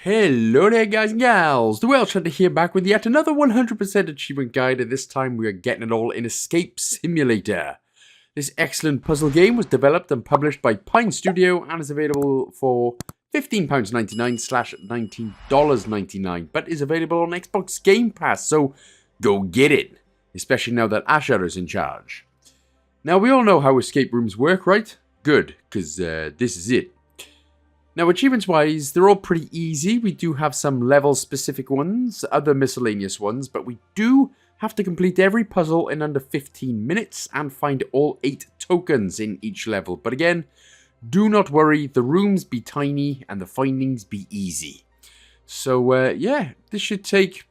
Hello there guys and gals, the Welsh Hunter here back with yet another 100% achievement guide, and this time we are getting it all in Escape Simulator. This excellent puzzle game was developed and published by Pine Studio and is available for £15.99/$19.99, but is available on Xbox Gamepass, so go get it, especially now that Asher is in charge. Now we all know how escape rooms work, right? Good, because this is it. Now, achievements-wise, they're all pretty easy. We do have some level-specific ones, other miscellaneous ones, but we do have to complete every puzzle in under 15 minutes and find all 8 tokens in each level. But again, do not worry, the rooms be tiny and the findings be easy. So, yeah, this should take...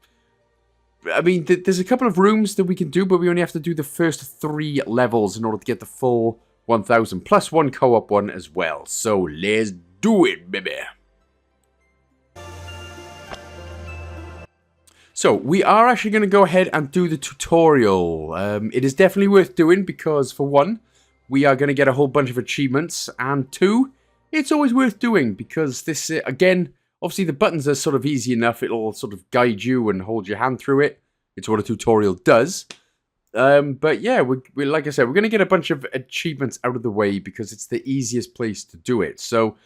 I mean, there's a couple of rooms that we can do, but we only have to do the first 3 levels in order to get the full 1,000, plus one co-op one as well. So, let's do it, baby. So, we are actually going to go ahead and do the tutorial. It is definitely worth doing because, for one, we are going to get a whole bunch of achievements, and 2, it's always worth doing because this, again, obviously the buttons are sort of easy enough. It'll sort of guide you and hold your hand through it. It's what a tutorial does. But yeah, we like I said, we're going to get a bunch of achievements out of the way because it's the easiest place to do it. So,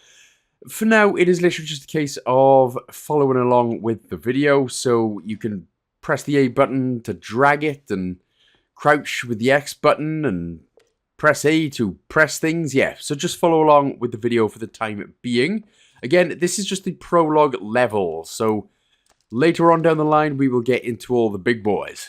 for now, it is literally just a case of following along with the video. So you can press the A button to drag it and crouch with the X button and press A to press things. Yeah, so just follow along with the video for the time being. Again, this is just the prologue level. So later on down the line, we will get into all the big boys.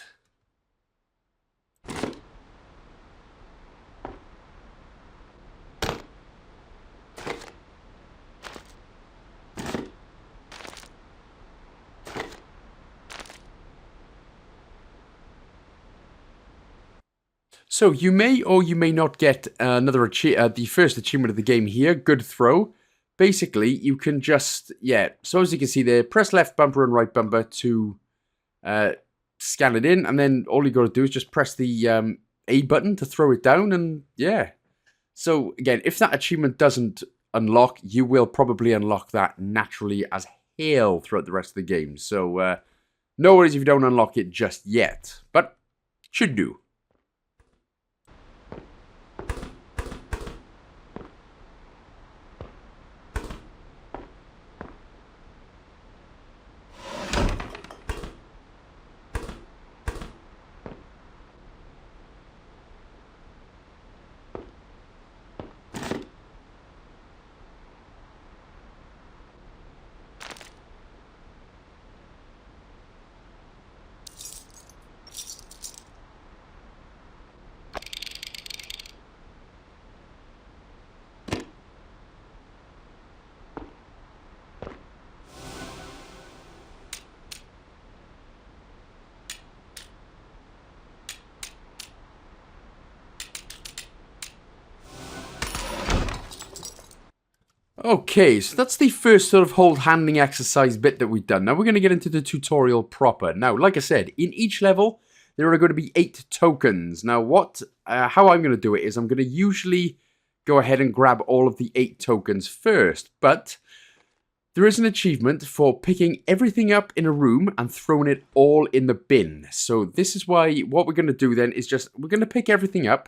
So, you may or you may not get the first achievement of the game here, Good Throw. Basically, you can just, so as you can see there, press left bumper and right bumper to scan it in, and then all you got to do is just press the A button to throw it down, and yeah. So, again, if that achievement doesn't unlock, you will probably unlock that naturally as hell throughout the rest of the game. So, no worries if you don't unlock it just yet, but should do. Okay, so that's the first sort of hold handling exercise bit that we've done. Now we're going to get into the tutorial proper. Now, like I said, in each level, there are going to be 8 tokens. Now, how I'm going to do it is I'm going to usually go ahead and grab all of the 8 tokens first. But there is an achievement for picking everything up in a room and throwing it all in the bin. So this is why what we're going to do then is we're going to pick everything up.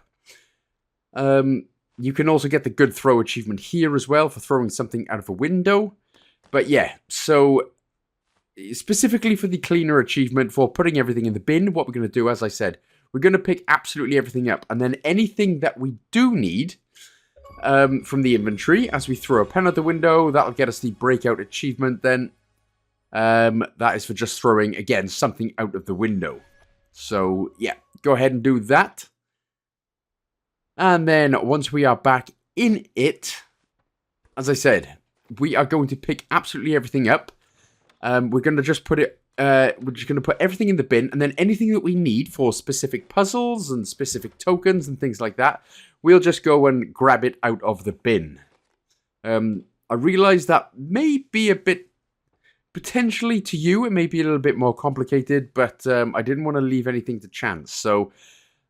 You can also get the Good Throw achievement here as well for throwing something out of a window. But yeah, so specifically for the cleaner achievement for putting everything in the bin, what we're going to do, as I said, we're going to pick absolutely everything up. And then anything that we do need from the inventory, as we throw a pen out the window, that'll get us the Breakout achievement then. That is for just throwing, again, something out of the window. So yeah, go ahead and do that. And then once we are back in it, as I said, we are going to pick absolutely everything up. We're going to just put it, we're just going to put everything in the bin, and then anything that we need for specific puzzles and specific tokens and things like that, we'll just go and grab it out of the bin. I realize that may be a bit, potentially to you, it may be a little bit more complicated, but I didn't want to leave anything to chance. So,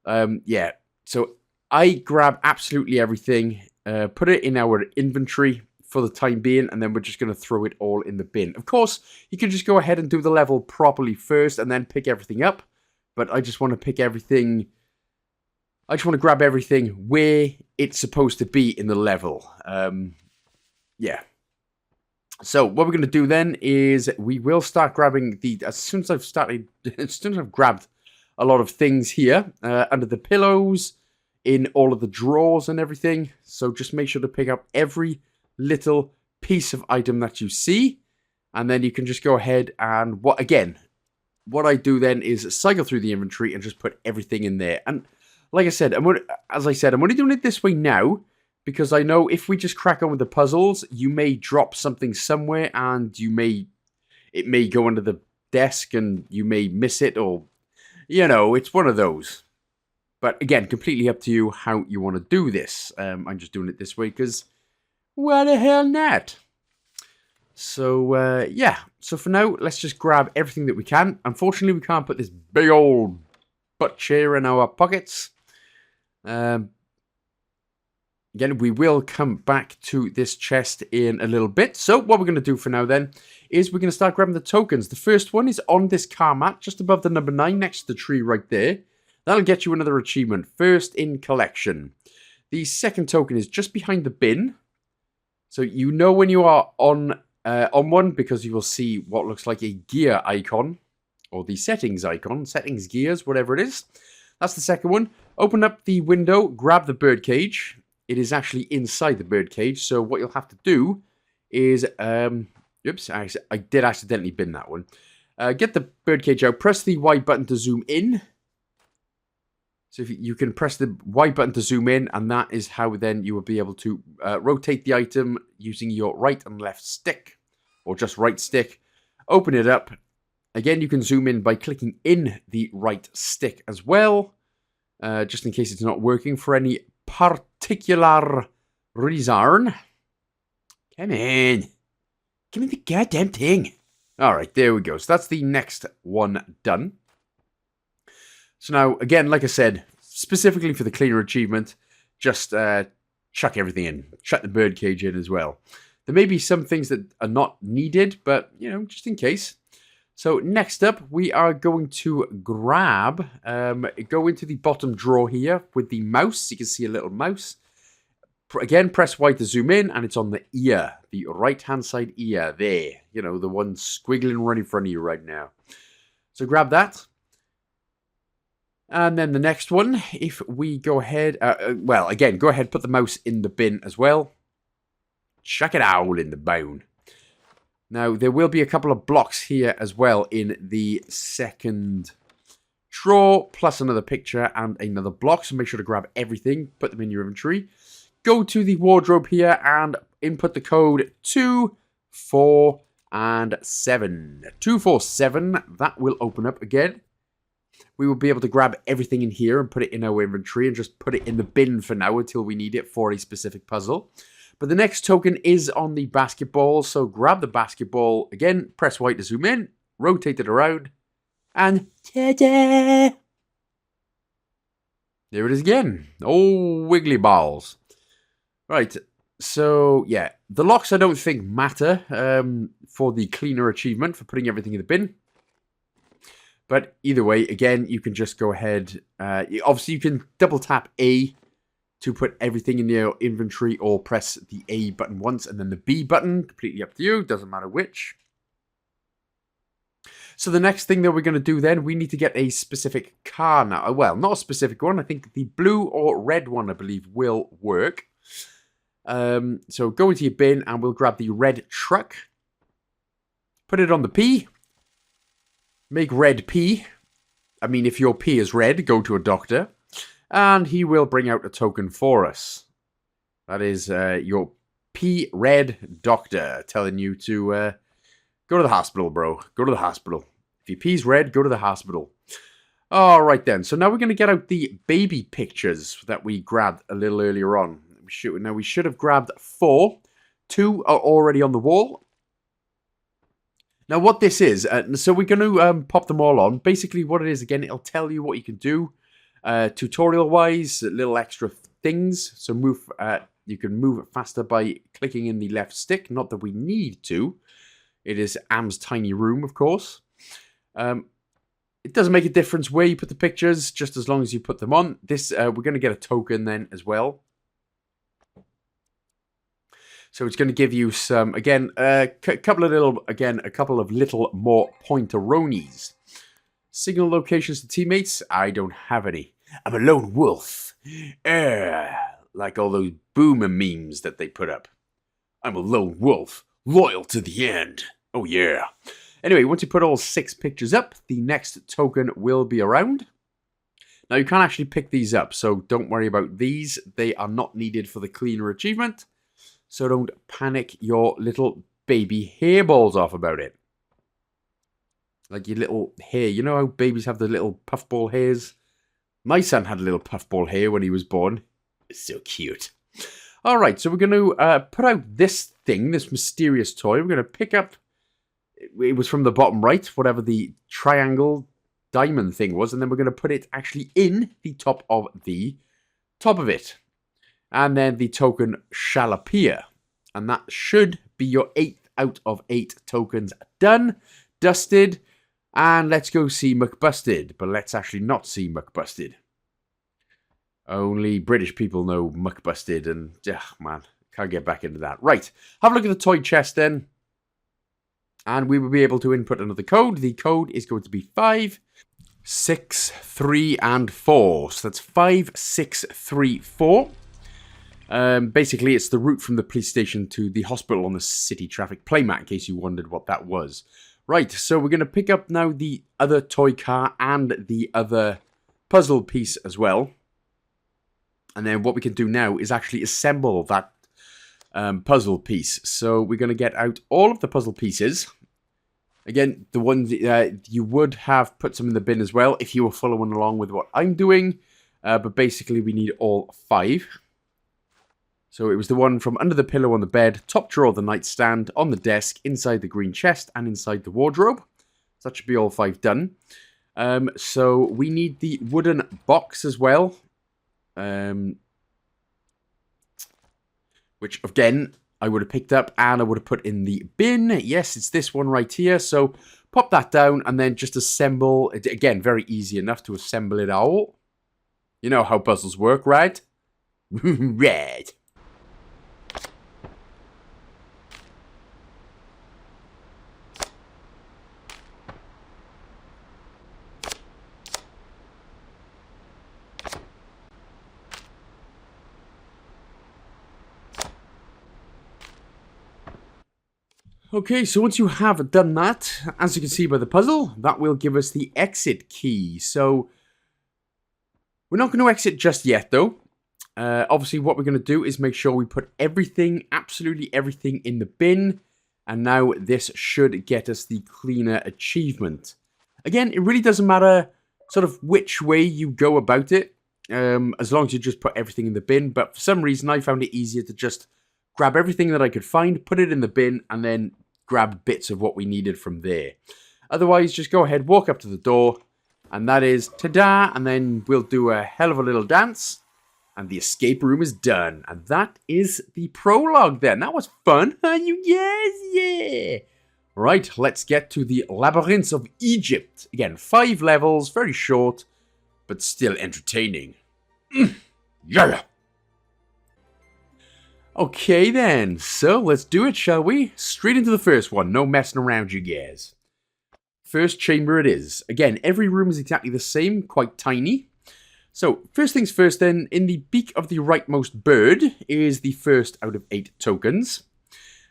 yeah, so I grab absolutely everything, put it in our inventory for the time being, and then we're just going to throw it all in the bin. Of course, you can just go ahead and do the level properly first and then pick everything up, but I just want to pick everything... I just want to grab everything where it's supposed to be in the level. Yeah. So what we're going to do then is we will start grabbing the... As soon as I've grabbed a lot of things here, under the pillows, in all of the drawers and everything. So just make sure to pick up every little piece of item that you see. And then you can just go ahead and... What I do then is cycle through the inventory and just put everything in there. And like I said, I'm only doing it this way now, because I know if we just crack on with the puzzles, you may drop something somewhere and it may go under the desk and you may miss it, or, you know, it's one of those. But again, completely up to you how you want to do this. I'm just doing it this way because, what the hell not? So, yeah. So for now, let's just grab everything that we can. Unfortunately, we can't put this big old butt chair in our pockets. Again, we will come back to this chest in a little bit. So what we're going to do for now then is we're going to start grabbing the tokens. The first one is on this car mat, just above the number 9, next to the tree right there. That'll get you another achievement, first in collection. The second token is just behind the bin. So you know when you are on one, because you will see what looks like a gear icon, or the settings icon, settings, gears, whatever it is. That's the second one. Open up the window, grab the birdcage. It is actually inside the birdcage, so what you'll have to do is... oops, I did accidentally bin that one. Get the birdcage out, press the Y button to zoom in. So if you can press the Y button to zoom in, and that is how then you will be able to rotate the item using your right and left stick, or just right stick. Open it up. Again, you can zoom in by clicking in the right stick as well, just in case it's not working for any particular reason. Come in. Give me the goddamn thing. Alright, there we go. So that's the next one done. So now, again, like I said, specifically for the cleaner achievement, just chuck everything in. Chuck the birdcage in as well. There may be some things that are not needed, but, you know, just in case. So next up, we are going to grab, go into the bottom drawer here with the mouse. You can see a little mouse. Again, press Y to zoom in, and it's on the ear, the right-hand side ear there. You know, the one squiggling right in front of you right now. So grab that. And then the next one, if we go ahead, well, again, go ahead, put the mouse in the bin as well. Chuck it out in the bone. Now, there will be a couple of blocks here as well in the second drawer, plus another picture and another block. So make sure to grab everything, put them in your inventory. Go to the wardrobe here and input the code 247. 247, that will open up again. We will be able to grab everything in here and put it in our inventory and just put it in the bin for now until we need it for a specific puzzle. But the next token is on the basketball, so grab the basketball. Again, press Y to zoom in, rotate it around, and ta-da! There it is again. Oh, wiggly balls. Right, so yeah, the locks I don't think matter for the cleaner achievement for putting everything in the bin. But either way, again, you can just go ahead. Obviously, you can double tap A to put everything in your inventory, or press the A button once and then the B button. Completely up to you. Doesn't matter which. So the next thing that we're going to do then, we need to get a specific car now. Well, not a specific one. I think the blue or red one, I believe, will work. So go into your bin and we'll grab the red truck. Put it on the P. Make red P. I mean, if your P is red, go to a doctor. And he will bring out a token for us. That is your P red doctor telling you to go to the hospital, bro. Go to the hospital. If your P's red, go to the hospital. All right, then. So now we're going to get out the baby pictures that we grabbed a little earlier on. Now, we should have grabbed 4. 2 are already on the wall. Now, what this is, so we're going to pop them all on. Basically, what it is, again, it'll tell you what you can do. Tutorial-wise, little extra things. So move, You can move it faster by clicking in the left stick. Not that we need to. It is Am's tiny room, of course. It doesn't make a difference where you put the pictures, just as long as you put them on. This we're going to get a token then as well. So it's going to give you some, again, a couple of little more pointeronies. Signal locations to teammates. I don't have any. I'm a lone wolf. Like all those boomer memes that they put up. I'm a lone wolf, loyal to the end. Oh yeah. Anyway, once you put all 6 pictures up, the next token will be around. Now you can't actually pick these up, so don't worry about these. They are not needed for the cleaner achievement. So don't panic your little baby hairballs off about it. Like your little hair. You know how babies have the little puffball hairs? My son had a little puffball hair when he was born. It's so cute. Alright, so we're going to put out this thing, this mysterious toy. We're going to pick up, it was from the bottom right, whatever the triangle diamond thing was. And then we're going to put it actually in the top of it. And then the token shall appear. And that should be your 8th out of 8 tokens done, dusted. And let's go see McBusted. But let's actually not see McBusted. Only British people know McBusted. And, man, can't get back into that. Right, have a look at the toy chest then. And we will be able to input another code. The code is going to be 5, 6, 3, and 4. So that's 5, 6, 3, 4. Basically, it's the route from the police station to the hospital on the city traffic playmat, in case you wondered what that was. Right, so we're going to pick up now the other toy car and the other puzzle piece as well. And then what we can do now is actually assemble that puzzle piece. So we're going to get out all of the puzzle pieces. Again, the ones you would have put some in the bin as well if you were following along with what I'm doing. But basically, we need all 5. So it was the one from under the pillow on the bed, top drawer of the nightstand, on the desk, inside the green chest, and inside the wardrobe. So that should be all 5 done. So we need the wooden box as well. Which, again, I would have picked up and I would have put in the bin. Yes, it's this one right here. So pop that down and then just assemble. Again, very easy enough to assemble it all. You know how puzzles work, right? Right. Okay, so once you have done that, as you can see by the puzzle, that will give us the exit key. So we're not going to exit just yet, though. Obviously, what we're going to do is make sure we put everything, absolutely everything, in the bin. And now this should get us the cleaner achievement. Again, it really doesn't matter sort of which way you go about it, as long as you just put everything in the bin. But for some reason, I found it easier to just grab everything that I could find, put it in the bin, and then grab bits of what we needed from there. Otherwise, just go ahead, walk up to the door, and that is ta-da, and then we'll do a hell of a little dance, and the escape room is done. And that is the prologue then. That was fun, huh? Yes, yeah. Right, let's get to the Labyrinth of Egypt. Again, 5 levels, very short, but still entertaining. Yeah. Okay then, so let's do it, shall we? Straight into the first one, no messing around, you guys. First chamber it is. Again, every room is exactly the same, quite tiny. So, first things first then, in the beak of the rightmost bird is the first out of 8 tokens.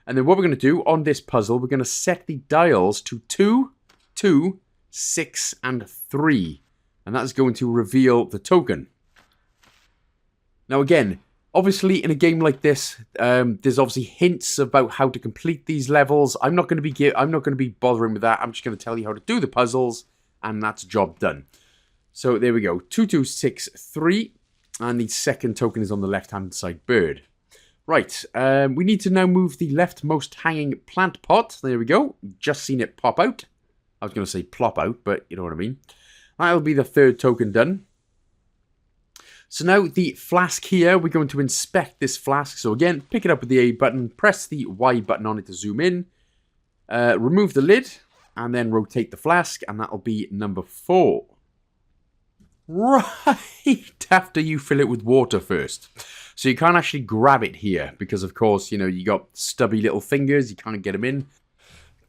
And then what we're going to do on this puzzle, we're going to set the dials to 2, 2, 6, and 3. And that's going to reveal the token. Now again, obviously, in a game like this, there's obviously hints about how to complete these levels. I'm not going to be bothering with that. I'm just going to tell you how to do the puzzles, and that's job done. So there we go, 2, 2, 6, 3, and the second token is on the left-hand side bird. Right, we need to now move the leftmost hanging plant pot. There we go. Just seen it pop out. I was going to say plop out, but you know what I mean. That'll be the third token done. So now the flask here, we're going to inspect this flask. So again, pick it up with the A button, press the Y button on it to zoom in, remove the lid, and then rotate the flask, and that'll be number 4. Right after you fill it with water first. So you can't actually grab it here because, of course, you know, you got stubby little fingers, you can't get them in.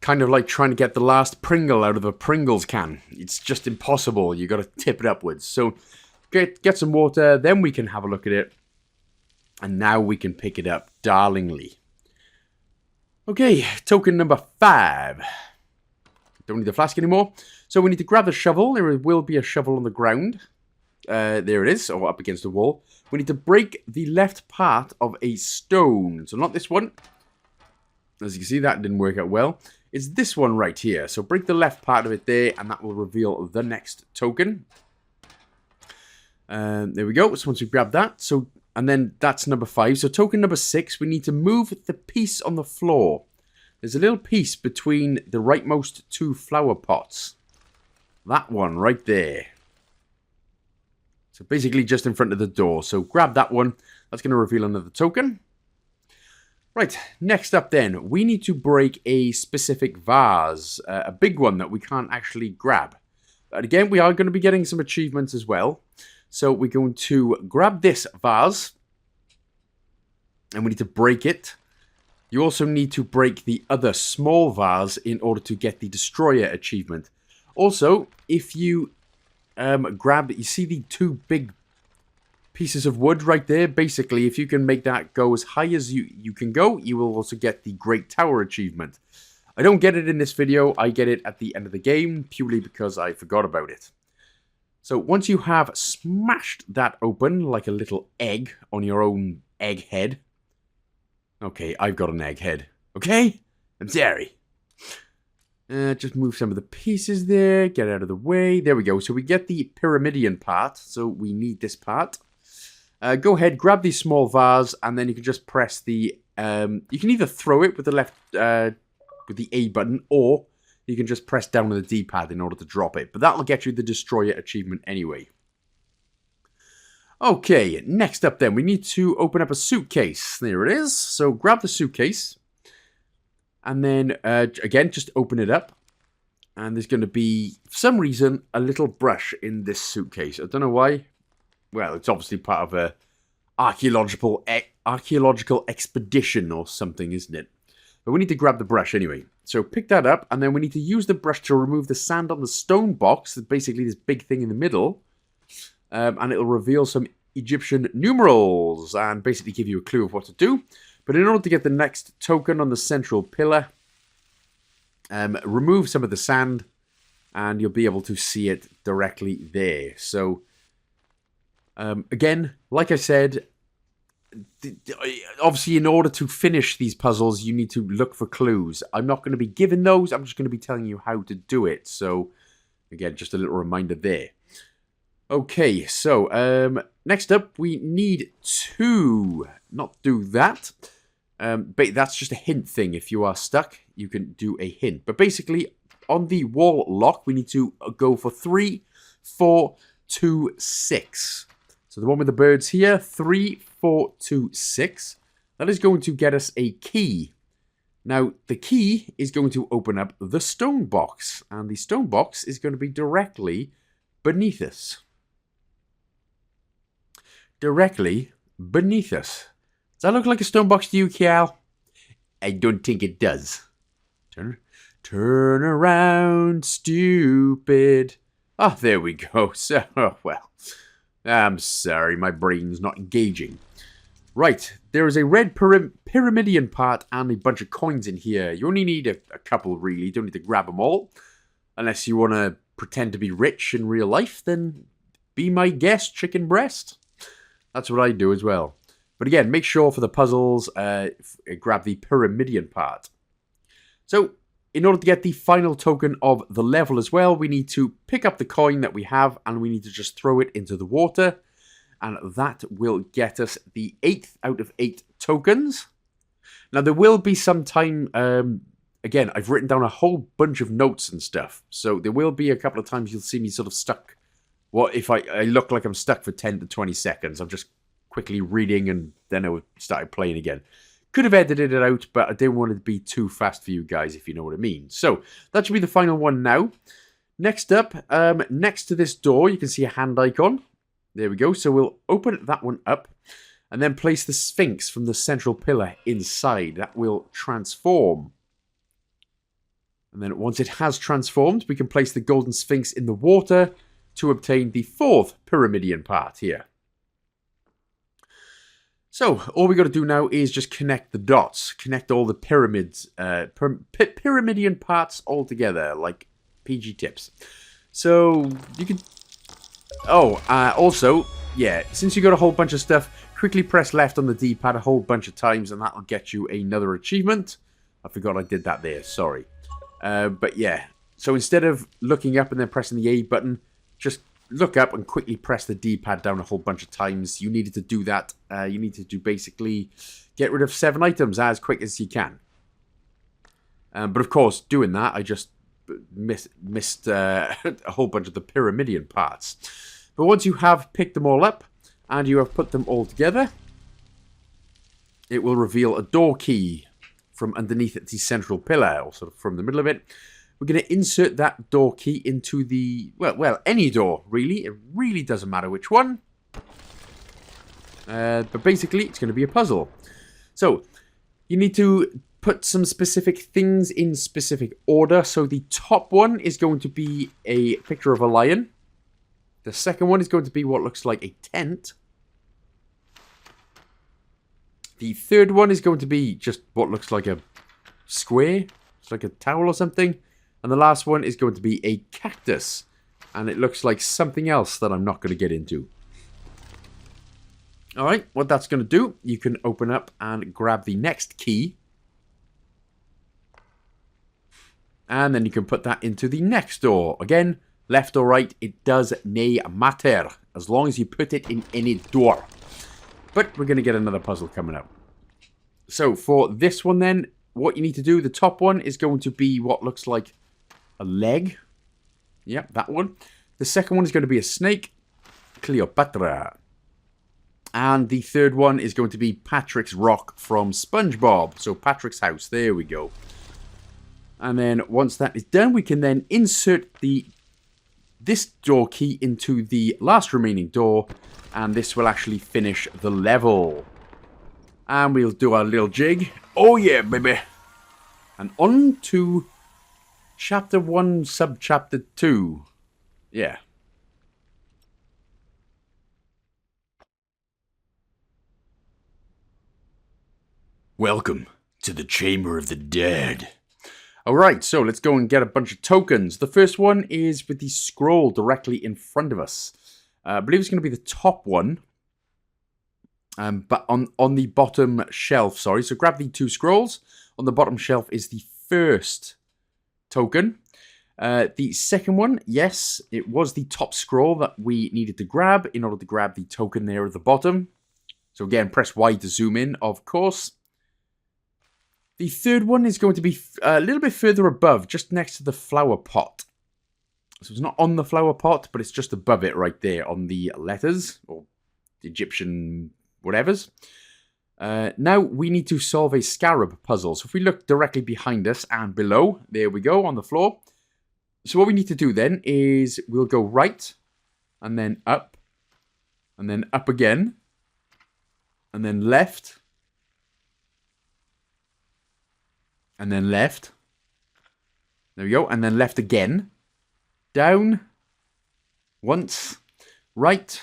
Kind of like trying to get the last Pringle out of a Pringles can. It's just impossible. You got to tip it upwards. So get some water, then we can have a look at it. And now we can pick it up darlingly. Okay, token number 5. Don't need the flask anymore. So we need to grab the shovel. There will be a shovel on the ground. There it is, or up against the wall. We need to break the left part of a stone. So not this one. As you can see, that didn't work out well. It's this one right here. So break the left part of it there, and that will reveal the next token. There we go. So once we grab that, and then that's number 5. So token number 6, we need to move the piece on the floor. There's a little piece between the rightmost 2 flower pots. That one right there. So basically just in front of the door. So grab that one. That's going to reveal another token. Right, next up then, we need to break a specific vase. A big one that we can't actually grab. But again, we are going to be getting some achievements as well. So we're going to grab this vase. And we need to break it. You also need to break the other small vase in order to get the Destroyer achievement. Also, if you you see the 2 big pieces of wood right there? Basically, if you can make that go as high as you can go, you will also get the Great Tower achievement. I don't get it in this video, I get it at the end of the game, purely because I forgot about it. So once you have smashed that open like a little egg on your own egg head. Okay, I've got an egg head. Okay? I'm sorry. Just move some of the pieces there. Get out of the way. There we go. So we get the pyramidion part. So we need this part. Go ahead, grab the small vase, and then you can just press the... you can either throw it with the left... with the A button, or you can just press down on the D-pad in order to drop it. But that'll get you the Destroyer achievement anyway. Okay, next up then, we need to open up a suitcase. There it is. So grab the suitcase. And then, again, just open it up. And there's going to be, for some reason, a little brush in this suitcase. I don't know why. Well, it's obviously part of a archaeological expedition or something, isn't it? But we need to grab the brush anyway. So pick that up, and then we need to use the brush to remove the sand on the stone box. Basically, this big thing in the middle. And it'll reveal some Egyptian numerals and basically give you a clue of what to do. But in order to get the next token on the central pillar, remove some of the sand and you'll be able to see it directly there. So, again, like I said, obviously in order to finish these puzzles, you need to look for clues. I'm not going to be giving those, I'm just going to be telling you how to do it. So, again, just a little reminder there. Okay, so next up, we need to not do that. But that's just a hint thing. If you are stuck, you can do a hint. But basically, on the wall lock, we need to go for 3, 4, 2, 6. So the one with the birds here, 3, 4, 2, 6. That is going to get us a key. Now, the key is going to open up the stone box. And the stone box is going to be directly beneath us. Directly beneath us. Does that look like a stone box to you, Cal? I don't think it does. Turn around, stupid. Ah, there we go. So, well, I'm sorry, my brain's not engaging. Right, there is a red pyramidion part and a bunch of coins in here. You only need a couple, really. You don't need to grab them all. Unless you want to pretend to be rich in real life, then be my guest, chicken breast. That's what I do as well. But again, make sure for the puzzles, grab the pyramidion part. So, in order to get the final token of the level as well, we need to pick up the coin that we have, and we need to just throw it into the water. And that will get us the 8th out of 8 tokens. Now, there will be some time... again, I've written down a whole bunch of notes and stuff. So, there will be a couple of times you'll see me sort of stuck What if I look like I'm stuck for 10 to 20 seconds? I'm just quickly reading and then I started playing again. Could have edited it out, but I didn't want it to be too fast for you guys, if you know what I mean. So, that should be the final one now. Next up, next to this door, you can see a hand icon. There we go. So, we'll open that one up and then place the Sphinx from the central pillar inside. That will transform. And then once it has transformed, we can place the Golden Sphinx in the water to obtain the 4th Pyramidion part here. So, all we got to do now is just connect the dots. Connect all the pyramids, Pyramidion parts all together, like PG tips. So, you can... Oh, also, yeah, since you got a whole bunch of stuff, quickly press left on the D-pad a whole bunch of times, and that'll get you another achievement. I forgot I did that there, sorry. But yeah, so instead of looking up and then pressing the A button, just look up and quickly press the D-pad down a whole bunch of times. You needed to do that. You need to basically get rid of 7 items as quick as you can. But of course, doing that, I just missed a whole bunch of the Pyramidion parts. But once you have picked them all up and you have put them all together, it will reveal a door key from underneath the central pillar, or sort of from the middle of it. We're going to insert that door key into the, well, any door, really. It really doesn't matter which one. But basically, it's going to be a puzzle. So, you need to put some specific things in specific order. So, the top one is going to be a picture of a lion. The second one is going to be what looks like a tent. The third one is going to be just what looks like a square. It's like a towel or something. And the last one is going to be a cactus. And it looks like something else that I'm not going to get into. Alright, what that's going to do, you can open up and grab the next key. And then you can put that into the next door. Again, left or right, it does nay matter. As long as you put it in any door. But we're going to get another puzzle coming up. So for this one then, what you need to do, the top one is going to be what looks like a leg. Yep, that one. The second one is going to be a snake. Cleopatra. And the third one is going to be Patrick's rock from SpongeBob. So Patrick's house. There we go. And then once that is done, we can then insert this door key into the last remaining door. And this will actually finish the level. And we'll do our little jig. Oh yeah, baby. And on to Chapter 1, Subchapter 2. Yeah. Welcome to the Chamber of the Dead. Alright, so let's go and get a bunch of tokens. The first one is with the scroll directly in front of us. I believe it's going to be the top one. But on the bottom shelf, sorry. So grab the 2 scrolls. On the bottom shelf is the first token. The second one, yes, it was the top scroll that we needed to grab in order to grab the token there at the bottom. So again, press Y to zoom in, of course. The third one is going to be a little bit further above, just next to the flower pot. So it's not on the flower pot, but it's just above it right there on the letters, or Egyptian whatevers. Now we need to solve a scarab puzzle. So if we look directly behind us and below, there we go, on the floor. So what we need to do then is we'll go right, and then up again, and then left, and then left. There we go, and then left again. Down, once, right,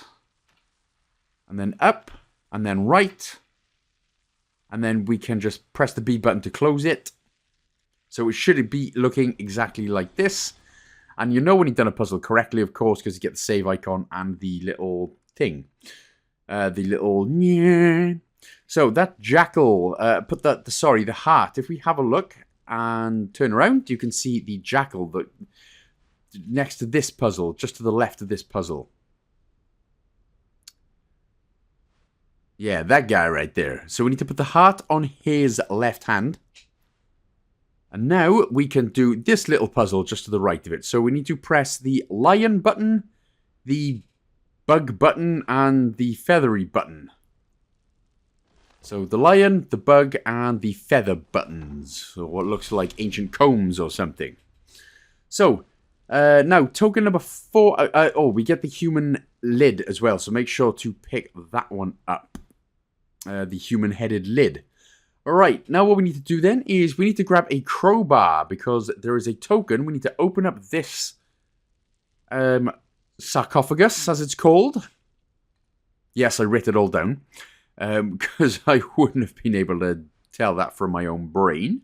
and then up, and then right, and then we can just press the B button to close it. So it should be looking exactly like this. And you know when you've done a puzzle correctly, of course, because you get the save icon and the little thing. So that jackal, the heart. If we have a look and turn around, you can see the jackal that next to this puzzle, just to the left of this puzzle. Yeah, that guy right there. So we need to put the heart on his left hand. And now we can do this little puzzle just to the right of it. So we need to press the lion button, the bug button and the feathery button. So the lion, the bug, and the feather buttons. Or what looks like ancient combs or something. So, now, token number 4. We get the human lid as well. So make sure to pick that one up. The human-headed lid. Alright, now what we need to do then is we need to grab a crowbar. Because there is a token. We need to open up this sarcophagus, as it's called. Yes, I wrote it all down. Because I wouldn't have been able to tell that from my own brain.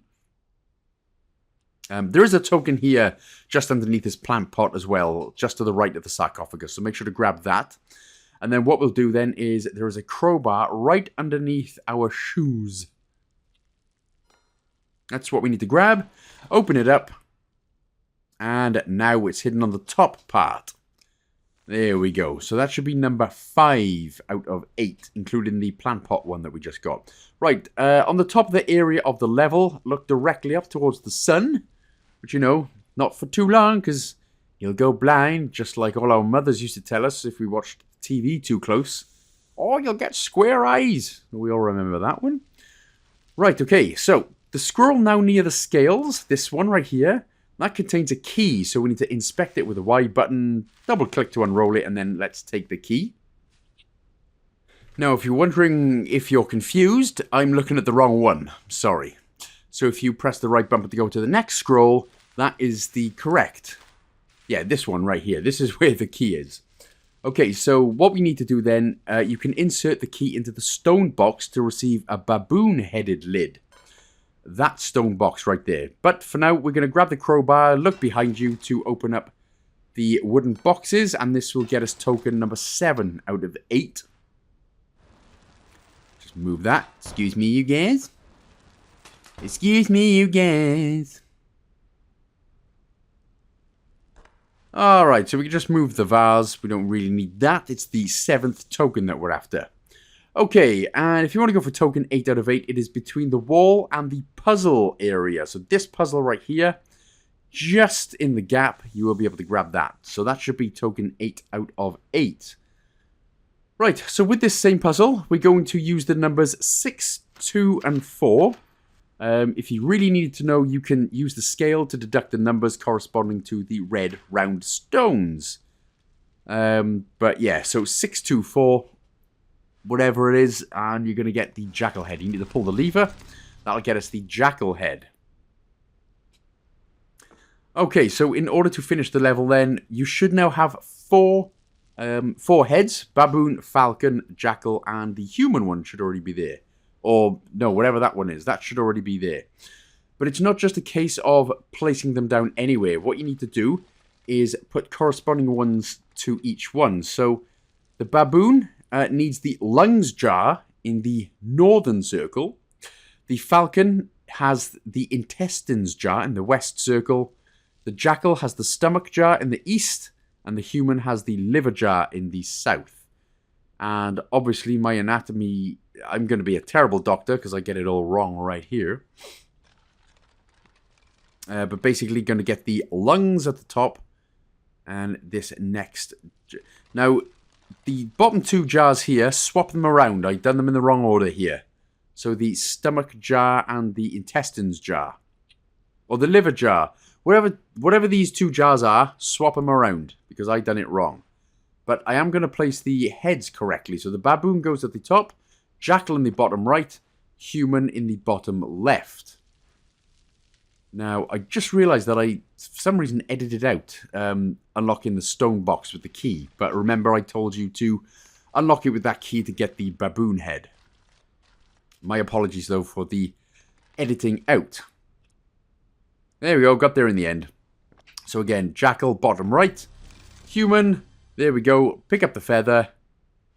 There is a token here just underneath this plant pot as well, just to the right of the sarcophagus, so make sure to grab that. And then what we'll do then is there is a crowbar right underneath our shoes. That's what we need to grab. Open it up. And now it's hidden on the top part. There we go. So that should be number 5 out of 8, including the plant pot one that we just got. Right, on the top of the area of the level, look directly up towards the sun. But, you know, not for too long, because you'll go blind, just like all our mothers used to tell us if we watched TV too close. Or you'll get square eyes. We all remember that one. Right, okay, so the scroll now near the scales, this one right here, that contains a key, so we need to inspect it with a Y button, double click to unroll it, and then let's take the key. Now, if you're wondering if you're confused, I'm looking at the wrong one. Sorry. So if you press the right bumper to go to the next scroll, that is the correct. Yeah, this one right here. This is where the key is. Okay, so what we need to do then, you can insert the key into the stone box to receive a baboon-headed lid. That stone box right there. But for now, we're going to grab the crowbar, look behind you to open up the wooden boxes, and this will get us token number 7 out of 8. Just move that. Excuse me, you guys. Excuse me, you guys. Alright, so we can just move the vase. We don't really need that. It's the 7th token that we're after. Okay, and if you want to go for token 8 out of 8, it is between the wall and the puzzle area. So this puzzle right here, just in the gap, you will be able to grab that. So that should be token 8 out of 8. Right, so with this same puzzle, we're going to use the numbers 6, 2, and 4. If you really needed to know, you can use the scale to deduct the numbers corresponding to the red round stones. But yeah, so 6, 2, 4... whatever it is, and you're going to get the jackal head. You need to pull the lever. That'll get us the jackal head. Okay, so in order to finish the level then, you should now have four heads. Baboon, falcon, jackal, and the human one should already be there. Or, no, whatever that one is. That should already be there. But it's not just a case of placing them down anywhere. What you need to do is put corresponding ones to each one. So, the baboon... needs the lungs jar in the northern circle. The falcon has the intestines jar in the west circle. The jackal has the stomach jar in the east. And the human has the liver jar in the south. And obviously my anatomy, I'm going to be a terrible doctor because I get it all wrong right here. But basically going to get the lungs at the top. And this next... Now... the bottom 2 jars here, swap them around. I've done them in the wrong order here. So the stomach jar and the intestines jar. Or the liver jar. Whatever these 2 jars are, swap them around. Because I've done it wrong. But I am going to place the heads correctly. So the baboon goes at the top. Jackal in the bottom right. Human in the bottom left. Now, I just realised that I, for some reason, edited out unlocking the stone box with the key. But remember, I told you to unlock it with that key to get the baboon head. My apologies, though, for the editing out. There we go, got there in the end. So again, jackal, bottom right. Human, there we go, pick up the feather.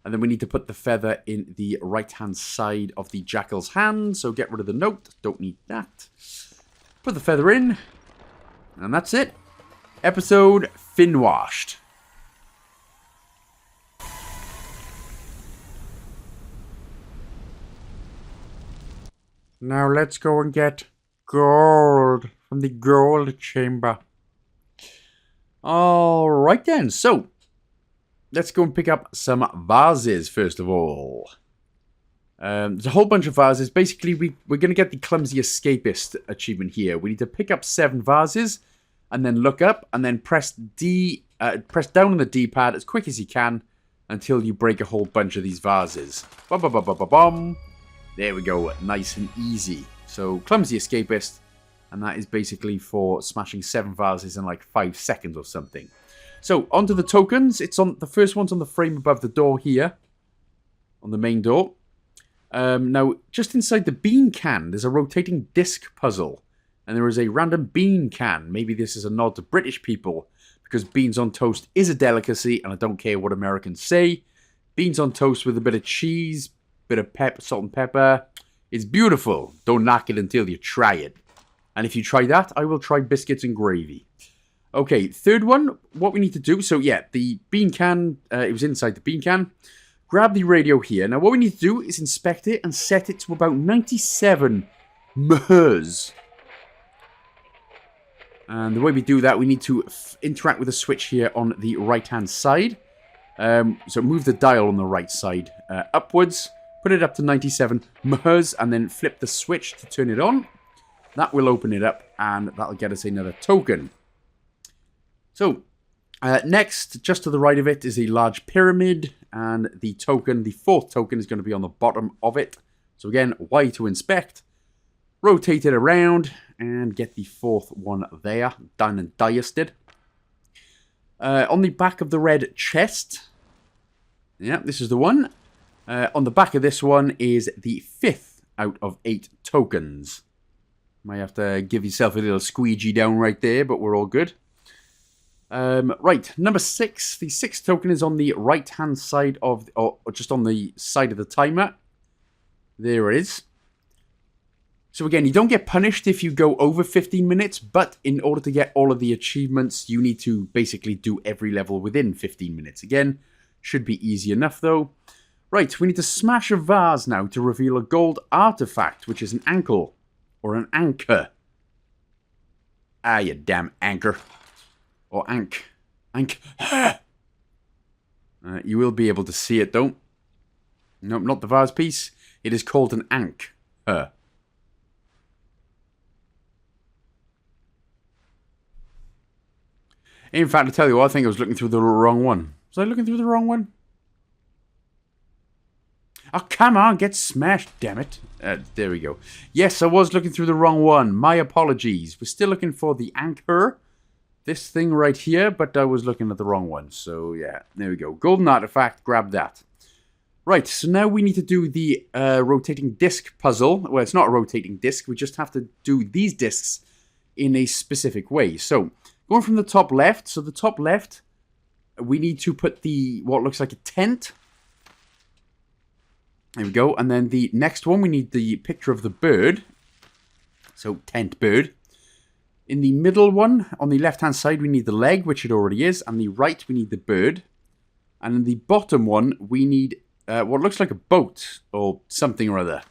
And then we need to put the feather in the right-hand side of the jackal's hand. So get rid of the note, don't need that. Put the feather in, and that's it. Episode finwashed. Now let's go and get gold from the gold chamber. Alright then, so let's go and pick up some vases first of all. There's a whole bunch of vases. Basically, we're going to get the Clumsy Escapist achievement here. We need to pick up 7 vases, and then look up, and then press down on the D-pad as quick as you can until you break a whole bunch of these vases. Bum. There we go, nice and easy. So, Clumsy Escapist, and that is basically for smashing 7 vases in like 5 seconds or something. So, onto the tokens. It's on the first one's on the frame above the door here, on the main door. Now, just inside the bean can, there's a rotating disc puzzle. And there is a random bean can. Maybe this is a nod to British people, because beans on toast is a delicacy, and I don't care what Americans say. Beans on toast with a bit of cheese, bit of salt and pepper. It's beautiful. Don't knock it until you try it. And if you try that, I will try biscuits and gravy. Okay, third one, what we need to do. So, yeah, the bean can, it was inside the bean can. Grab the radio here. Now, what we need to do is inspect it and set it to about 97 MHz. And the way we do that, we need to interact with the switch here on the right-hand side. So move the dial on the right side upwards. Put it up to 97 MHz and then flip the switch to turn it on. That will open it up and that'll get us another token. So, next, just to the right of it is a large pyramid. And the token, the 4th token, is going to be on the bottom of it. So again, Y to inspect. Rotate it around and get the 4th one there, done and dusted. On the back of the red chest, yeah, this is the one. On the back of this one is the 5th out of 8 tokens. Might have to give yourself a little squeegee down right there, but we're all good. Right, number 6. The 6th token is on the right-hand side of, or just on the side of the timer. There it is. So again, you don't get punished if you go over 15 minutes, but in order to get all of the achievements, you need to basically do every level within 15 minutes. Again, should be easy enough though. Right, we need to smash a vase now to reveal a gold artifact, which is an ankle, or an anchor. Ah, you damn anchor. Or ank. You will be able to see it though. Nope, not the vase piece. It is called an ank. In fact, to tell you what, I think I was looking through the wrong one. Was I looking through the wrong one? Oh, come on, get smashed, damn it. There we go. Yes, I was looking through the wrong one. My apologies. We're still looking for the anchor. This thing right here, but I was looking at the wrong one. So, yeah, there we go. Golden artifact, grab that. Right, so now we need to do the rotating disc puzzle. Well, it's not a rotating disc. We just have to do these discs in a specific way. So, going from the top left. So, the top left, we need to put the, what looks like a tent. There we go. And then the next one, we need the picture of the bird. So, tent bird. In the middle one, on the left-hand side, we need the leg, which it already is. And the right, we need the bird. And in the bottom one, we need what looks like a boat or something or other.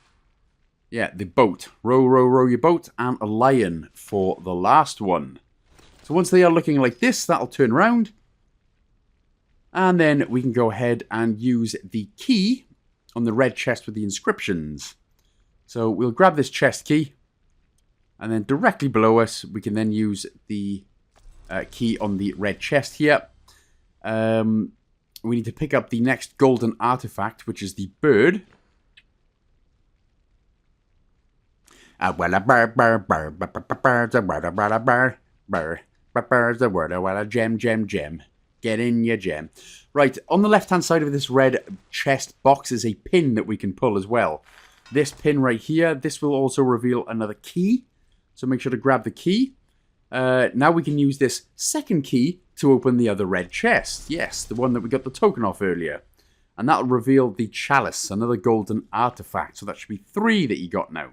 Yeah, the boat. Row, row, row your boat. And a lion for the last one. So once they are looking like this, that'll turn around. And then we can go ahead and use the key on the red chest with the inscriptions. So we'll grab this chest key. And then directly below us, we can then use the key on the red chest here. We need to pick up the next golden artifact, which is the bird. Gem. Get in your gem. Right, on the left-hand side of this red chest box is a pin that we can pull as well. This pin right here, this will also reveal another key. So make sure to grab the key. Now we can use this second key to open the other red chest. Yes, the one that we got the token off earlier. And that'll reveal the chalice, another golden artifact. So that should be 3 that you got now.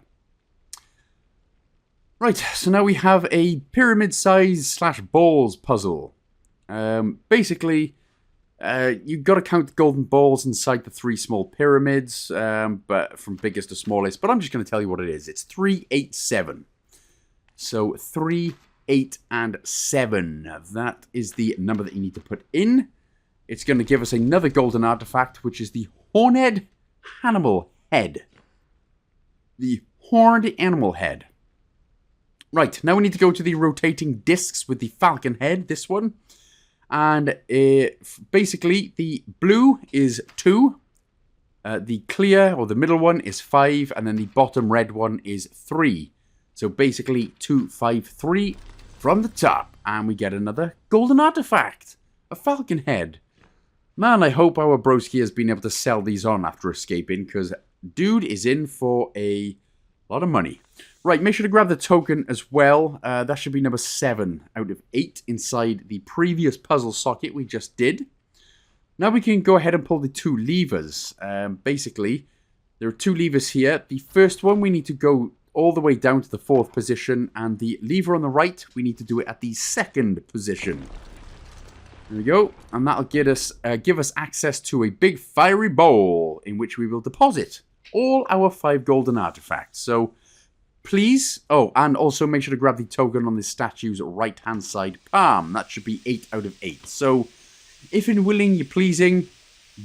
Right, so now we have a pyramid size / balls puzzle. Basically, you've got to count the golden balls inside the 3 small pyramids, but from biggest to smallest. But I'm just going to tell you what it is. It's 3, 8, 7. So 3, 8, and 7. That is the number that you need to put in it's going to give us another golden artifact, which is the Horned Animal Head. The Horned Animal Head. Right, now we need to go to the rotating discs with the falcon head, this one. And basically, the blue is 2. The clear, or the middle one, is 5. And then the bottom red one is 3. So basically, 2, 5, 3 from the top. And we get another golden artifact. A falcon head. Man, I hope our broski has been able to sell these on after escaping. Because dude is in for a lot of money. Right, make sure to grab the token as well. That should be number 7 out of 8 inside the previous puzzle socket we just did. Now we can go ahead and pull the 2 levers. Basically, there are 2 levers here. The first one, we need to go all the way down to the 4th position. And the lever on the right, we need to do it at the 2nd position. There we go. And that'll give us access to a big fiery bowl in which we will deposit all our 5 golden artifacts. So please, and also make sure to grab the token on the statue's right-hand side palm. That should be 8 out of 8. So, if in willing, you're pleasing,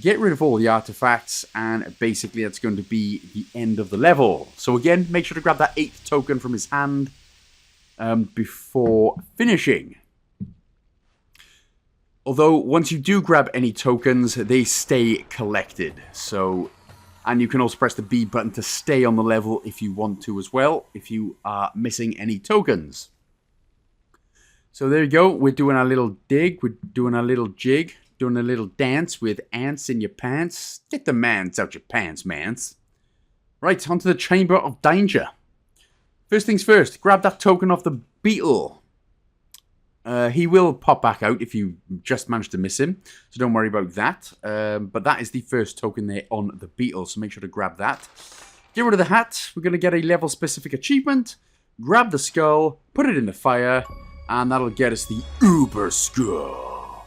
get rid of all the artifacts, and basically that's going to be the end of the level. So again, make sure to grab that 8th token from his hand before finishing. Although, once you do grab any tokens, they stay collected. So, and you can also press the B button to stay on the level if you want to as well, if you are missing any tokens. So there you go. We're doing our little dig. We're doing our little jig. Doing a little dance with ants in your pants. Get the mans out your pants, mans. Right, onto the Chamber of Danger. First things first, grab that token off the beetle. He will pop back out if you just manage to miss him. So don't worry about that. But that is the first token there on the beetle. So make sure to grab that. Get rid of the hat. We're going to get a level-specific achievement. Grab the skull. Put it in the fire. And that'll get us the Uber Skull.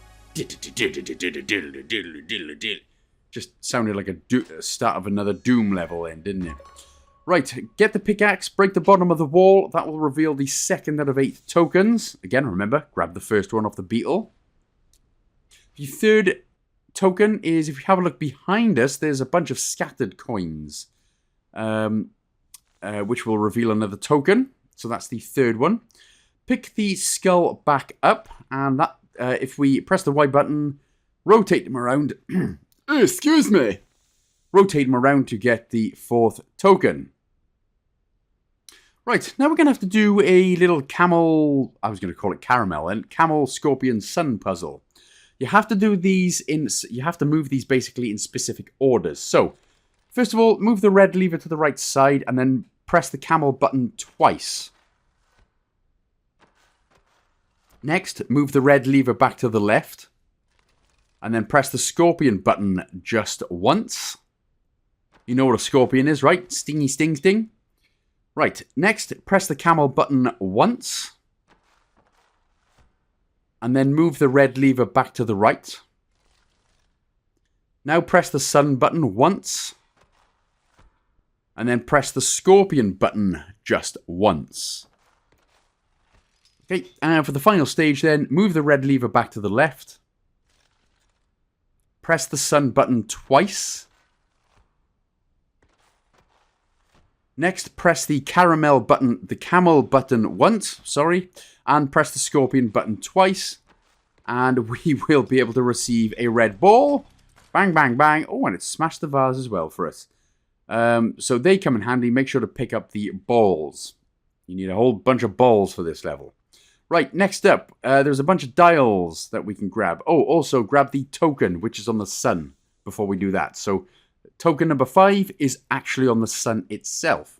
Just sounded like a start of another Doom level then, didn't it? Right, get the pickaxe, break the bottom of the wall. That will reveal the 2nd out of 8 tokens. Again, remember, grab the first one off the beetle. The 3rd token is, if you have a look behind us, there's a bunch of scattered coins. Which will reveal another token. So that's the 3rd one. Pick the skull back up. And that, if we press the Y button, rotate them around. Excuse me. Rotate them around to get the 4th token. Right, now we're going to have to do a little camel, I was going to call it caramel, and camel, scorpion, sun puzzle. You have to do these you have to move these basically in specific orders. So, first of all, move the red lever to the right side and then press the camel button twice. Next, move the red lever back to the left and then press the scorpion button just once. You know what a scorpion is, right? Stingy, sting, sting. Right, next, press the camel button once. And then move the red lever back to the right. Now press the sun button once. And then press the scorpion button just once. Okay, and for the final stage then, move the red lever back to the left. Press the sun button twice. Next, press the camel button once, and press the scorpion button twice, and we will be able to receive a red ball. Bang, bang, bang. Oh, and it smashed the vase as well for us. So they come in handy. Make sure to pick up the balls. You need a whole bunch of balls for this level. Right, next up, there's a bunch of dials that we can grab. Oh, also grab the token, which is on the sun, before we do that. So token number 5 is actually on the sun itself.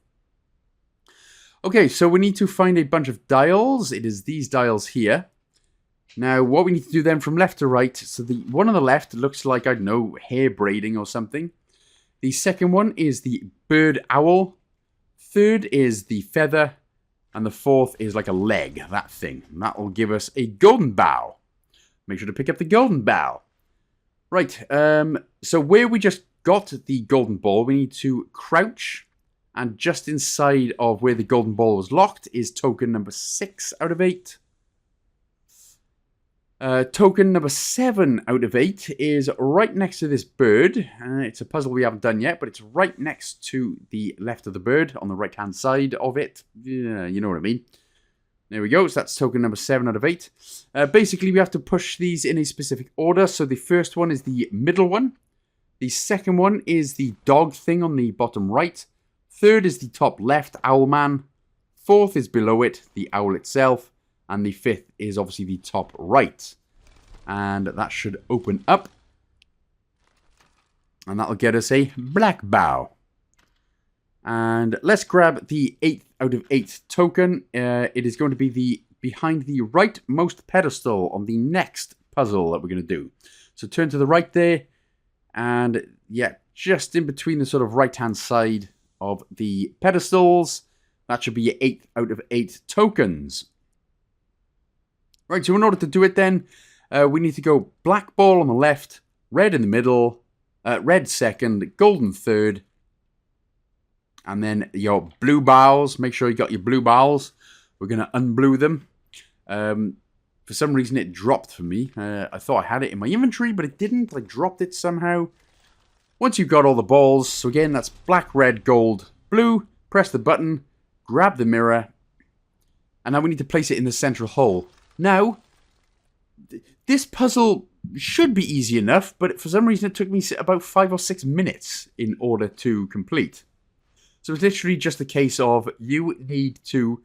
Okay, so we need to find a bunch of dials. It is these dials here. Now, what we need to do then from left to right. So the one on the left looks like, I don't know, hair braiding or something. The second one is the bird owl. Third is the feather. And the 4th is like a leg, that thing. And that will give us a golden bow. Make sure to pick up the golden bow. Right, so where we just got the golden ball, we need to crouch. And just inside of where the golden ball was locked is token number 6 out of 8. Token number 7 out of 8 is right next to this bird. It's a puzzle we haven't done yet, but it's right next to the left of the bird on the right-hand side of it. Yeah, you know what I mean. There we go. So that's token number 7 out of 8. Basically, we have to push these in a specific order. So the first one is the middle one. The second one is the dog thing on the bottom right. Third is the top left, Owlman. Fourth is below it, the owl itself. And the fifth is obviously the top right. And that should open up. And that'll get us a black bow. And let's grab the 8th out of 8 token. It is going to be behind the rightmost pedestal on the next puzzle that we're going to do. So turn to the right there. And yeah, just in between the sort of right-hand side of the pedestals. That should be your 8th out of 8 tokens. Right, so in order to do it then, we need to go black ball on the left, red in the middle, red second, golden third, and then your blue bowls. Make sure you got your blue bowls. We're going to unblue them. For some reason it dropped for me. I thought I had it in my inventory, but it didn't. I dropped it somehow. Once you've got all the balls, so again, that's black, red, gold, blue. Press the button, grab the mirror, and now we need to place it in the central hole. Now, this puzzle should be easy enough, but for some reason it took me about 5 or 6 minutes in order to complete. So it's literally just a case of you need to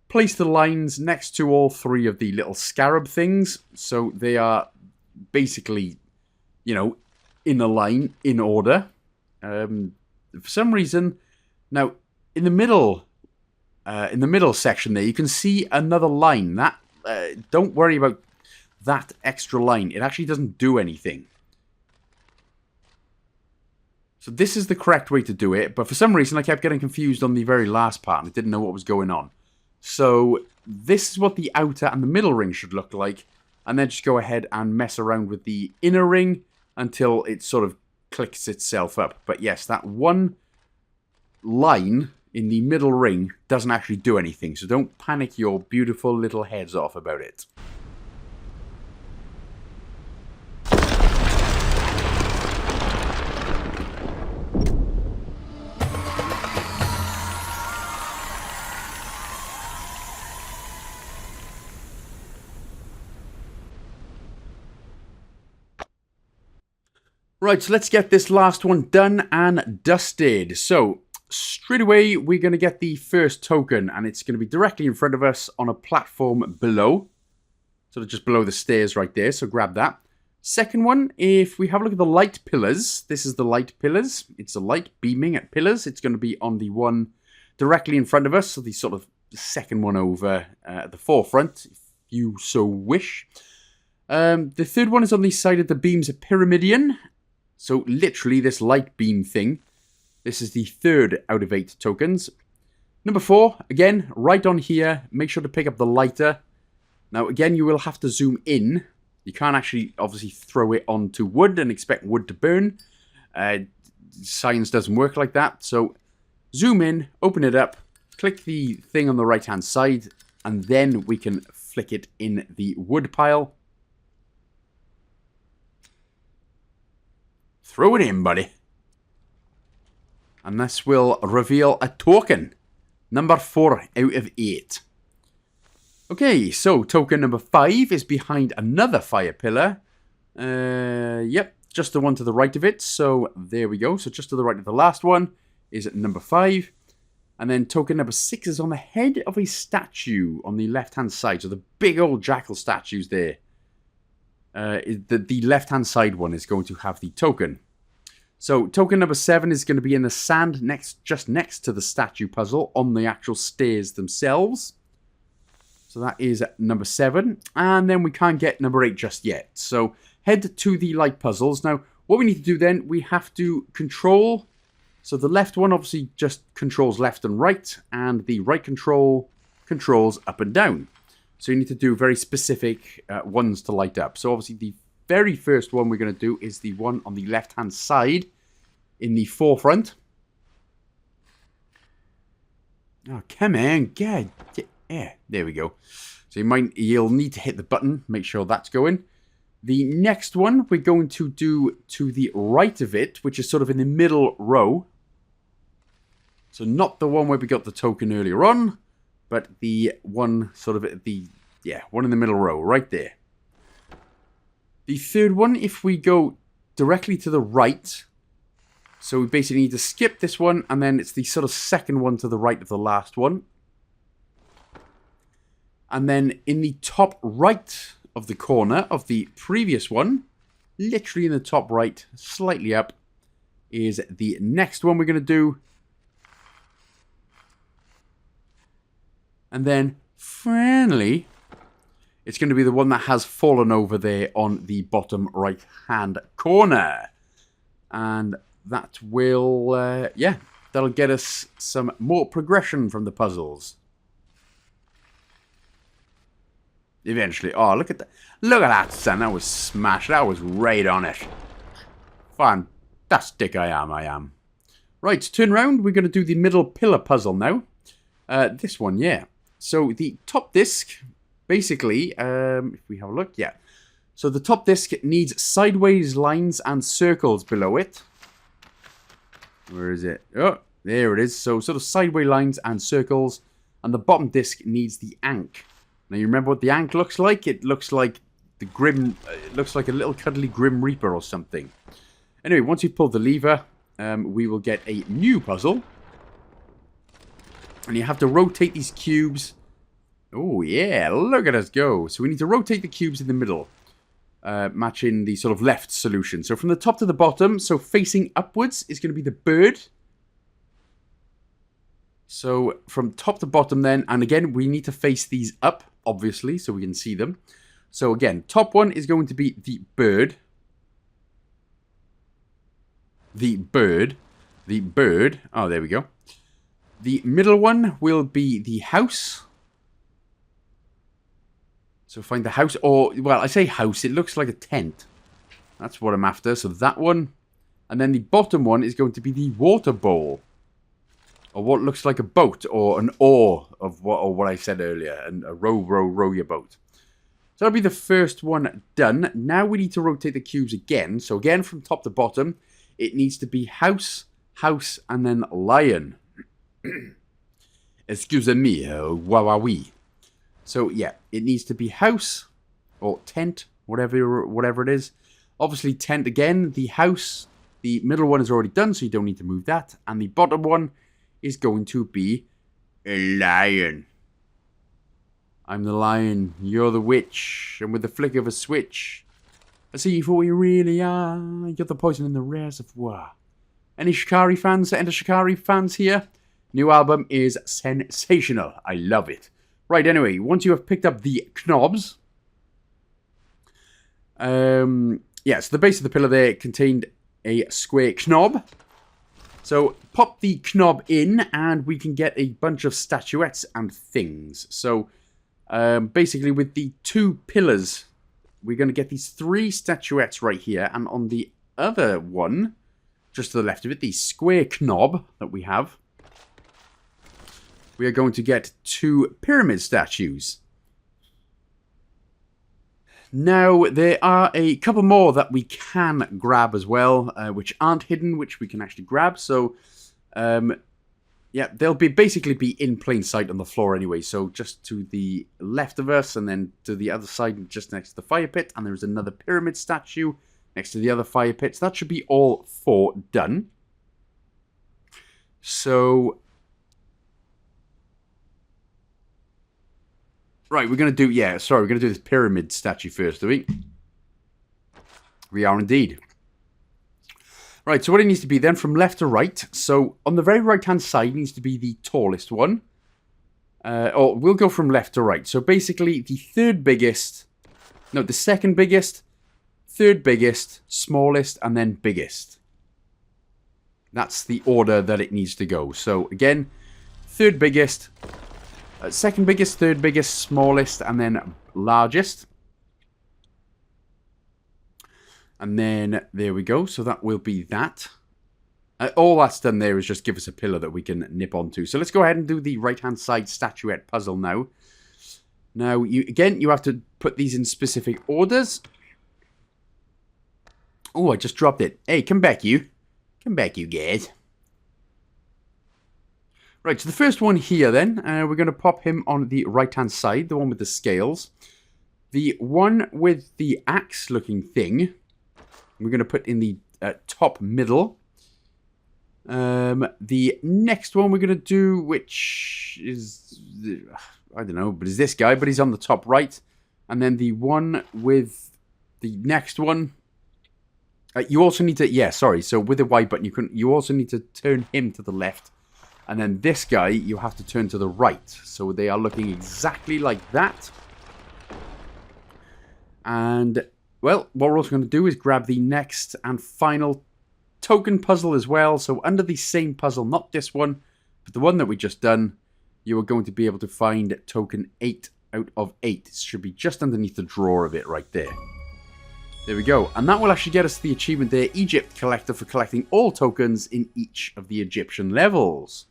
place the lines next to all 3 of the little scarab things. So they are basically, you know, in a line, in order. For some reason, now in the middle section there, you can see another line. That don't worry about that extra line. It actually doesn't do anything. So this is the correct way to do it, but for some reason I kept getting confused on the very last part and I didn't know what was going on. So this is what the outer and the middle ring should look like, and then just go ahead and mess around with the inner ring until it sort of clicks itself up. But yes, that one line in the middle ring doesn't actually do anything, so don't panic your beautiful little heads off about it. Right, so let's get this last one done and dusted. So straight away, we're going to get the first token, and it's going to be directly in front of us on a platform below. Sort of just below the stairs right there, so grab that. Second one, if we have a look at the light pillars, this is the light pillars. It's a light beaming at pillars. It's going to be on the one directly in front of us, so the sort of second one over at the forefront, if you so wish. The third one is on the side of the beams at Pyramidion. So literally this light beam thing. This is the 3rd out of 8 tokens. Number 4, again, right on here. Make sure to pick up the lighter. Now, again, you will have to zoom in. You can't actually, obviously, throw it onto wood and expect wood to burn. Science doesn't work like that. So, zoom in, open it up, click the thing on the right-hand side, and then we can flick it in the wood pile. Throw it in, buddy. And this will reveal a token. Number 4 out of 8. Okay, so token number 5 is behind another fire pillar. Yep, just the one to the right of it. So there we go. So just to the right of the last one is number 5. And then token number 6 is on the head of a statue on the left-hand side. So the big old jackal statues there. The left-hand side one is going to have the token. So token number 7 is going to be in the sand just next to the statue puzzle on the actual stairs themselves. So that is number 7. And then we can't get number 8 just yet. So head to the light puzzles. Now, what we need to do then, we have to control. So the left one obviously just controls left and right. And the right control controls up and down. So you need to do very specific ones to light up. So obviously the very first one we're going to do is the one on the left-hand side in the forefront. Oh, come on. God. Yeah, there we go. So you'll need to hit the button, make sure that's going. The next one we're going to do to the right of it, which is sort of in the middle row. So not the one where we got the token earlier on, but the one sort of at the, one in the middle row, right there. The third one, if we go directly to the right, so we basically need to skip this one, and then it's the sort of second one to the right of the last one. And then in the top right of the corner of the previous one, literally in the top right, slightly up, is the next one we're going to do. And then, finally, it's going to be the one that has fallen over there on the bottom right-hand corner. And that will, that'll get us some more progression from the puzzles. Eventually. Oh, look at that. Look at that, son. That was smashed. That was right on it. Fantastic I am. Right, turn around. We're going to do the middle pillar puzzle now. This one, yeah. So the top disc, basically, if we have a look, yeah. So the top disc needs sideways lines and circles below it. Where is it? Oh, there it is. So sort of sideways lines and circles. And the bottom disc needs the ankh. Now, you remember what the ankh looks like? It looks like the grim... it looks like a little cuddly Grim Reaper or something. Anyway, once you pull the lever, we will get a new puzzle. And you have to rotate these cubes. Oh, yeah. Look at us go. So we need to rotate the cubes in the middle. Matching the sort of left solution. So from the top to the bottom, so facing upwards is going to be the bird. So from top to bottom then, and again, we need to face these up, obviously, so we can see them. So again, top one is going to be the bird. The bird. Oh, there we go. The middle one will be the house. So find the house, or, well, I say house, it looks like a tent. That's what I'm after, so that one. And then the bottom one is going to be the water bowl. Or what looks like a boat, or an oar of what I said earlier. And a row your boat. So that'll be the first one done. Now we need to rotate the cubes again. So again, from top to bottom, it needs to be house, and then lion. Excuse me, wawawee. So yeah, it needs to be house, or tent, whatever it is. Obviously tent again, the house, the middle one is already done, so you don't need to move that. And the bottom one is going to be a lion. I'm the lion, you're the witch, and with the flick of a switch, I see you for what you really are. You're the poison in the reservoir. Any Shikari fans? Enter Shikari fans here? New album is sensational. I love it. Right, anyway, once you have picked up the knobs, so the base of the pillar there contained a square knob. So pop the knob in and we can get a bunch of statuettes and things. So basically with the two pillars, we're going to get these 3 statuettes right here. And on the other one, just to the left of it, the square knob that we have, we are going to get 2 pyramid statues. Now, there are a couple more that we can grab as well, which aren't hidden, which we can actually grab. So, they'll basically be in plain sight on the floor anyway. So, just to the left of us, and then to the other side, just next to the fire pit. And there's another pyramid statue next to the other fire pits. That should be all 4 done. So, right, we're going to do, we're going to do this pyramid statue first, do we? We are indeed. Right, so what it needs to be then from left to right. So on the very right-hand side needs to be the tallest one. Or we'll go from left to right. So basically the the second biggest, third biggest, smallest, and then biggest. That's the order that it needs to go. So again, third biggest, second biggest, third biggest, smallest, and then largest. And then there we go. So that will be that. All that's done there is just give us a pillar that we can nip onto. So let's go ahead and do the right-hand side statuette puzzle now. Now, you have to put these in specific orders. Oh, I just dropped it. Hey, come back, you. Come back, you guys. Right, so the first one here, then, we're going to pop him on the right-hand side, the one with the scales. The one with the axe-looking thing, we're going to put in the top middle. The next one we're going to do, which is, I don't know, but is this guy, but he's on the top right. And then the one with the next one, you also need to, so with the Y button, you also need to turn him to the left. And then this guy, you have to turn to the right. So they are looking exactly like that. And, well, what we're also going to do is grab the next and final token puzzle as well. So under the same puzzle, not this one, but the one that we just done, you are going to be able to find token 8 out of 8. It should be just underneath the drawer of it right there. There we go. And that will actually get us the achievement there, Egypt Collector, for collecting all tokens in each of the Egyptian levels.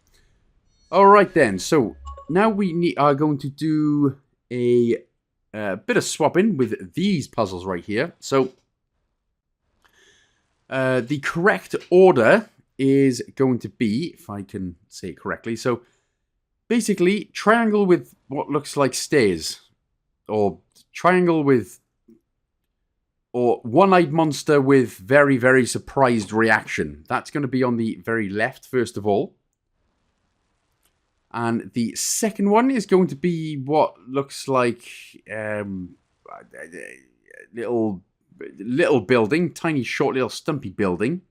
Alright then, so now we are going to do a bit of swapping with these puzzles right here. So the correct order is going to be, if I can say it correctly, so basically triangle with what looks like stairs, or triangle with, or one-eyed monster with very, very surprised reaction. That's going to be on the very left, first of all. And the second one is going to be what looks like little building, tiny, short, little stumpy building.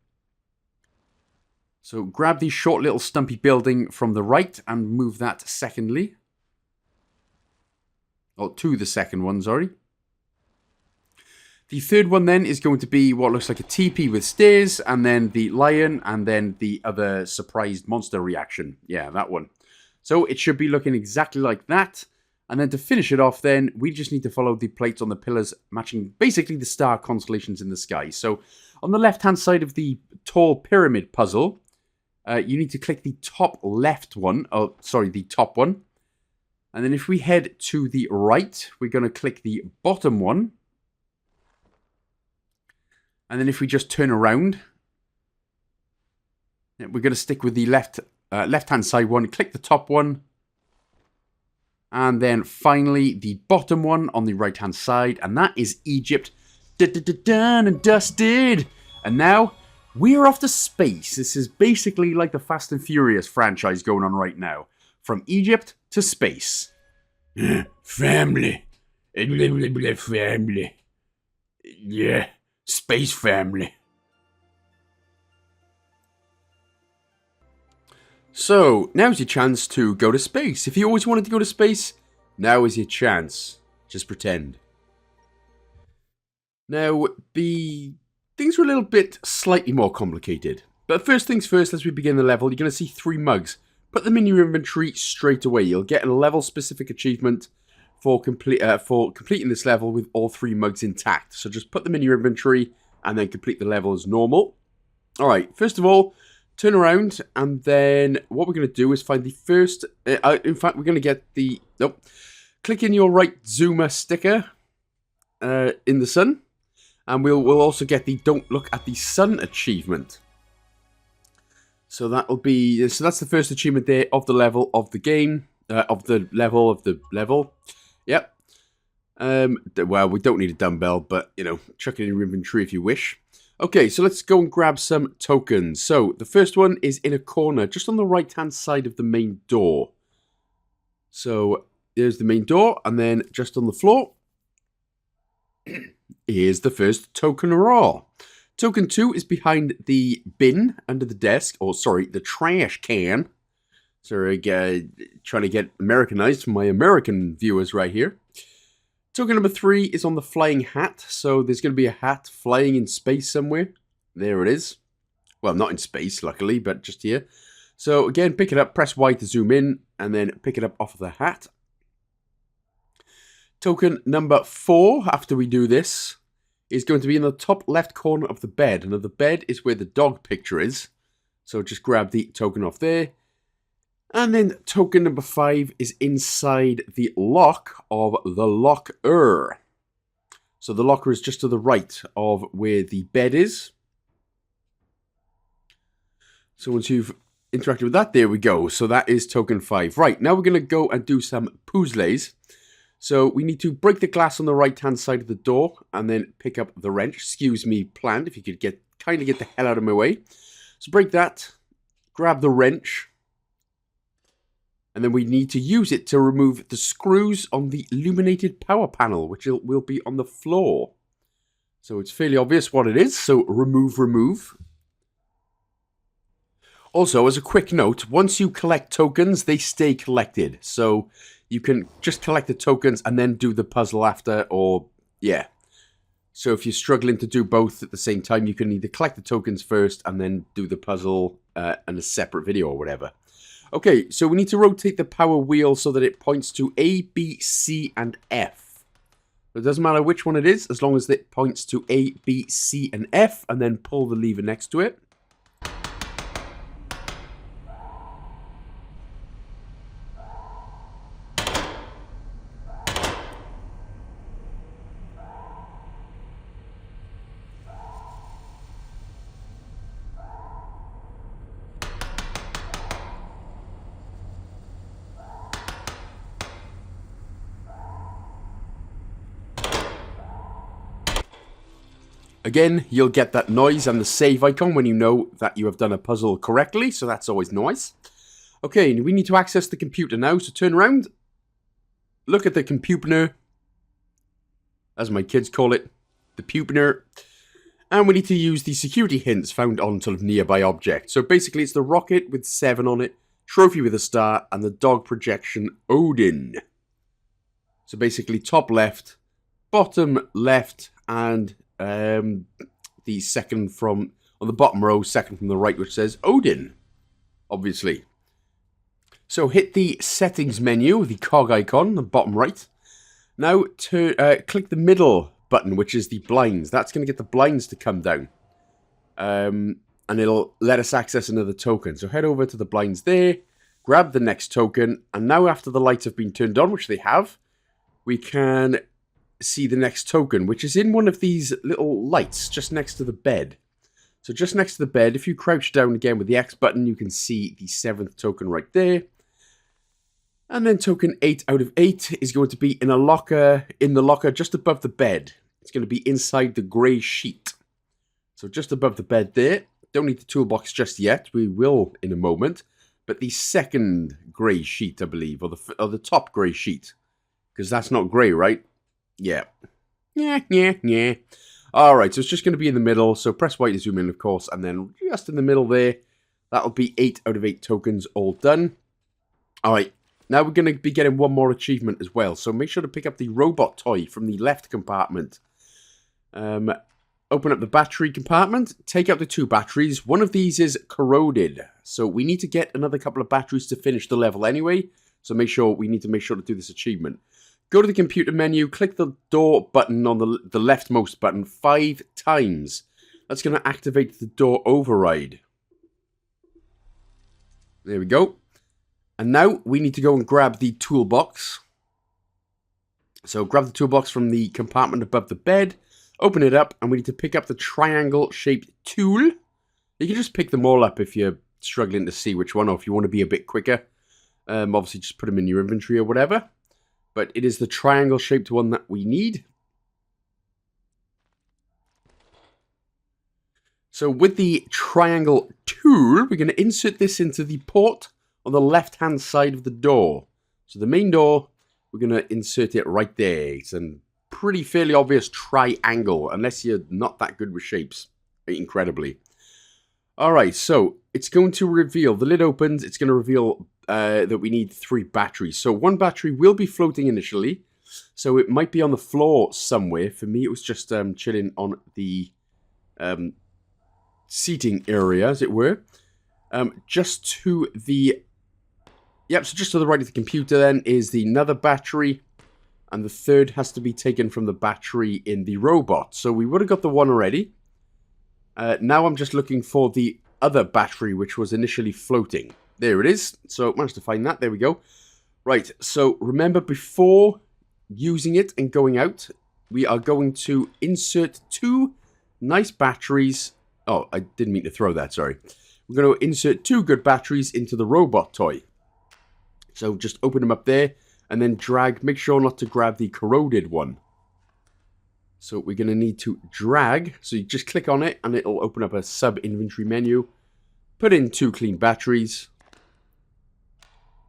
So grab the short, little stumpy building from the right and move that secondly. Or to the second one, sorry. The third one then is going to be what looks like a teepee with stairs, and then the lion, and then the other surprised monster reaction. Yeah, that one. So it should be looking exactly like that. And then to finish it off then, we just need to follow the plates on the pillars, matching basically the star constellations in the sky. So on the left-hand side of the tall pyramid puzzle, you need to click the top left one, the top one. And then if we head to the right, we're going to click the bottom one. And then if we just turn around, we're going to stick with the left-hand side one, click the top one, and then finally the bottom one on the right-hand side, and that is Egypt. Done and dusted! And now, we're off to space. This is basically like the Fast and Furious franchise going on right now. From Egypt to space. Family. Family. Yeah, space family. So, now's your chance to go to space. If you always wanted to go to space, now is your chance. Just pretend. Now, the things are a little bit slightly more complicated. But first things first, as we begin the level, you're going to see 3 mugs. Put them in your inventory straight away. You'll get a level-specific achievement for completing this level with all 3 mugs intact. So just put them in your inventory and then complete the level as normal. Alright, first of all, turn around, and then what we're going to do is find the first... in fact, we're going to get the... Nope. Click in your right zoomer sticker in the sun, and we'll also get the Don't Look at the Sun achievement. So that'll be... So that's the first achievement there of the level of the game. Of the level. Yep. Well, we don't need a dumbbell, but, you know, chuck it in your inventory if you wish. Okay, so let's go and grab some tokens. So, the first one is in a corner, just on the right-hand side of the main door. So, there's the main door, and then just on the floor, here's the first token raw. Token 2 is behind the bin under the desk, or sorry, the trash can. Sorry, trying to get Americanized for my American viewers right here. Token number 3 is on the flying hat. So there's going to be a hat flying in space somewhere. There it is. Well, not in space, luckily, but just here. So again, pick it up, press Y to zoom in, and then pick it up off of the hat. Token number 4, after we do this, is going to be in the top left corner of the bed. And the bed is where the dog picture is. So just grab the token off there. And then token number 5 is inside the lock of the locker. So the locker is just to the right of where the bed is. So once you've interacted with that, there we go. So that is token 5. Right, now we're going to go and do some puzzles. So we need to break the glass on the right-hand side of the door and then pick up the wrench. Excuse me, plant, if you could kindly get the hell out of my way. So break that, grab the wrench, and then we need to use it to remove the screws on the illuminated power panel, which will be on the floor. So it's fairly obvious what it is. So remove. Also, as a quick note, once you collect tokens, they stay collected. So you can just collect the tokens and then do the puzzle after, or yeah. So if you're struggling to do both at the same time, you can either collect the tokens first and then do the puzzle in a separate video or whatever. Okay, so we need to rotate the power wheel so that it points to A, B, C, and F. It doesn't matter which one it is, as long as it points to A, B, C, and F, and then pull the lever next to it. Again, you'll get that noise and the save icon when you know that you have done a puzzle correctly, so that's always nice. Okay, we need to access the computer now, so turn around. Look at the computer, as my kids call it, the pupinar. And we need to use the security hints found on sort of nearby objects. So basically it's the rocket with 7 on it, trophy with a star, and the dog projection Odin. So basically top left, bottom left, and the second from, on the bottom row, second from the right, which says Odin, obviously. So hit the settings menu, the cog icon, the bottom right. Now click the middle button, which is the blinds. That's going to get the blinds to come down. And it'll let us access another token. So head over to the blinds there, grab the next token, and now after the lights have been turned on, which they have, we can see the next token, which is in one of these little lights just next to the bed. So just next to the bed, if you crouch down again with the X button, you can see the 7th token right there. And then token 8 out of 8 is going to be in the locker just above the bed. It's going to be inside the grey sheet. So just above the bed there. Don't need the toolbox just yet. We will in a moment. But the second grey sheet, I believe, or the top grey sheet. Because that's not grey, right? Yeah. Yeah. Alright, so it's just going to be in the middle. So press Y to zoom in, of course. And then just in the middle there, that'll be 8 out of 8 tokens all done. Alright, now we're going to be getting one more achievement as well. So make sure to pick up the robot toy from the left compartment. Open up the battery compartment. Take out the 2 batteries. One of these is corroded. So we need to get another couple of batteries to finish the level anyway. So we need to make sure to do this achievement. Go to the computer menu, click the door button on the leftmost button 5 times. That's going to activate the door override. There we go. And now we need to go and grab the toolbox. So grab the toolbox from the compartment above the bed, open it up, and we need to pick up the triangle-shaped tool. You can just pick them all up if you're struggling to see which one, or if you want to be a bit quicker. Obviously, just put them in your inventory or whatever. But it is the triangle-shaped one that we need. So with the triangle tool, we're going to insert this into the port on the left-hand side of the door. So the main door, we're going to insert it right there. It's a pretty fairly obvious triangle, unless you're not that good with shapes, incredibly. Alright, so it's going to reveal, the lid opens, it's going to reveal that we need 3 batteries. So 1 battery will be floating initially, so it might be on the floor somewhere. For me, it was just chilling on the seating area, as it were. Just to the... Yep, so just to the right of the computer then is another battery, and the 3rd has to be taken from the battery in the robot. So we would have got the 1 already. Now I'm just looking for the other battery, which was initially floating. there it is. So managed to find that. There we go. Right, so remember, before using it and going out, we are going to insert 2 nice batteries. Oh, I didn't mean to throw that, sorry. We're going to insert 2 good batteries into the robot toy. So just open them up there and then drag. Make sure not to grab the corroded one. So we're going to need to drag. So you just click on it and it'll open up a sub-inventory menu. Put in 2 clean batteries.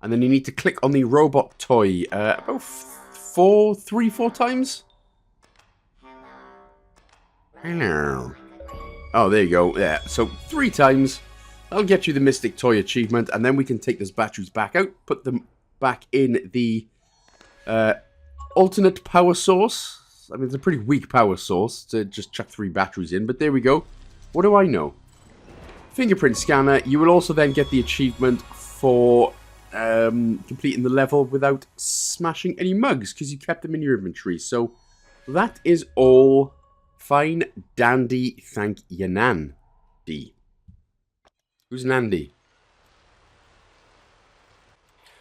And then you need to click on the robot toy about 3-4 times. Hello. Oh, there you go. Yeah, so 3 times. That'll get you the Mystic Toy achievement. And then we can take those batteries back out. Put them back in the alternate power source. I mean, it's a pretty weak power source to just chuck 3 batteries in. But there we go. What do I know? Fingerprint scanner. You will also then get the achievement for completing the level without smashing any mugs, because you kept them in your inventory. So that is all fine, dandy, thank you, Nandy. Who's Nandy?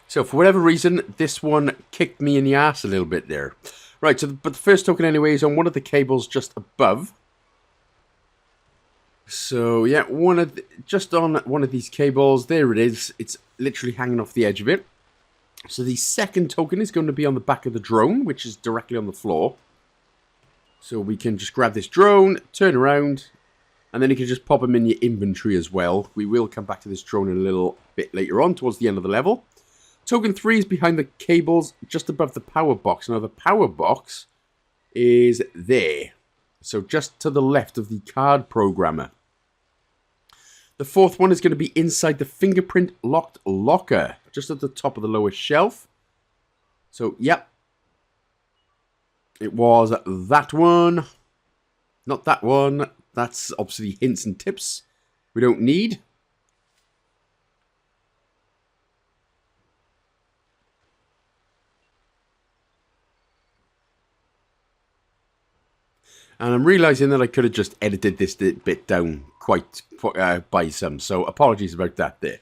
So for whatever reason, this one kicked me in the ass a little bit there. Right, so but the first token anyway is on one of the cables just above. So yeah, just on one of these cables, there it is. It's literally hanging off the edge of it. So the second token is going to be on the back of the drone, which is directly on the floor. So we can just grab this drone, turn around, and then you can just pop them in your inventory as well. We will come back to this drone a little bit later on, towards the end of the level. Token 3 is behind the cables, just above the power box. Now the power box is there. So just to the left of the card programmer. The fourth one is going to be inside the fingerprint locked locker, just at the top of the lowest shelf. So, yep. It was that one. Not that one. That's obviously hints and tips we don't need. And I'm realizing that I could have just edited this bit down quite by some. So apologies about that there.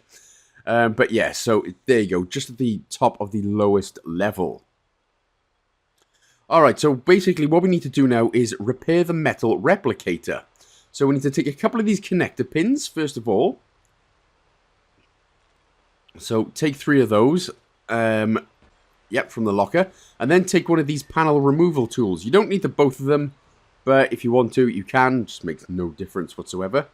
But yeah, so there you go. Just at the top of the lowest level. Alright, so basically what we need to do now is repair the metal replicator. So we need to take a couple of these connector pins, first of all. So take 3 of those. Yep, from the locker. And then take one of these panel removal tools. You don't need the both of them. But if you want to, you can. Just makes no difference whatsoever.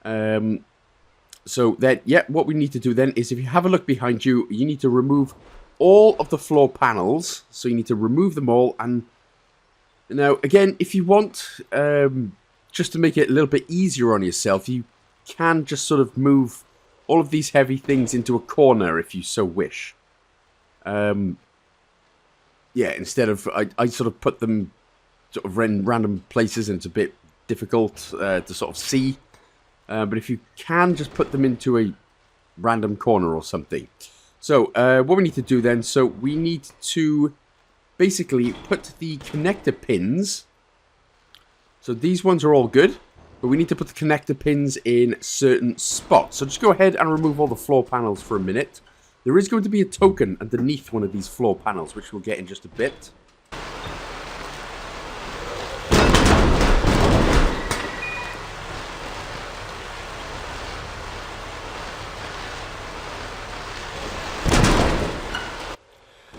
So then, yeah, what we need to do then is if you have a look behind you, you need to remove all of the floor panels. So you need to remove them all. And now, again, if you want, just to make it a little bit easier on yourself, you can just sort of move all of these heavy things into a corner if you so wish. Yeah, instead of, I sort of put them sort of random places, and it's a bit difficult to sort of see. But if you can, just put them into a random corner or something. So what we need to do then, so we need to basically put the connector pins. So these ones are all good, but we need to put the connector pins in certain spots. So just go ahead and remove all the floor panels for a minute. There is going to be a token underneath one of these floor panels, which we'll get in just a bit.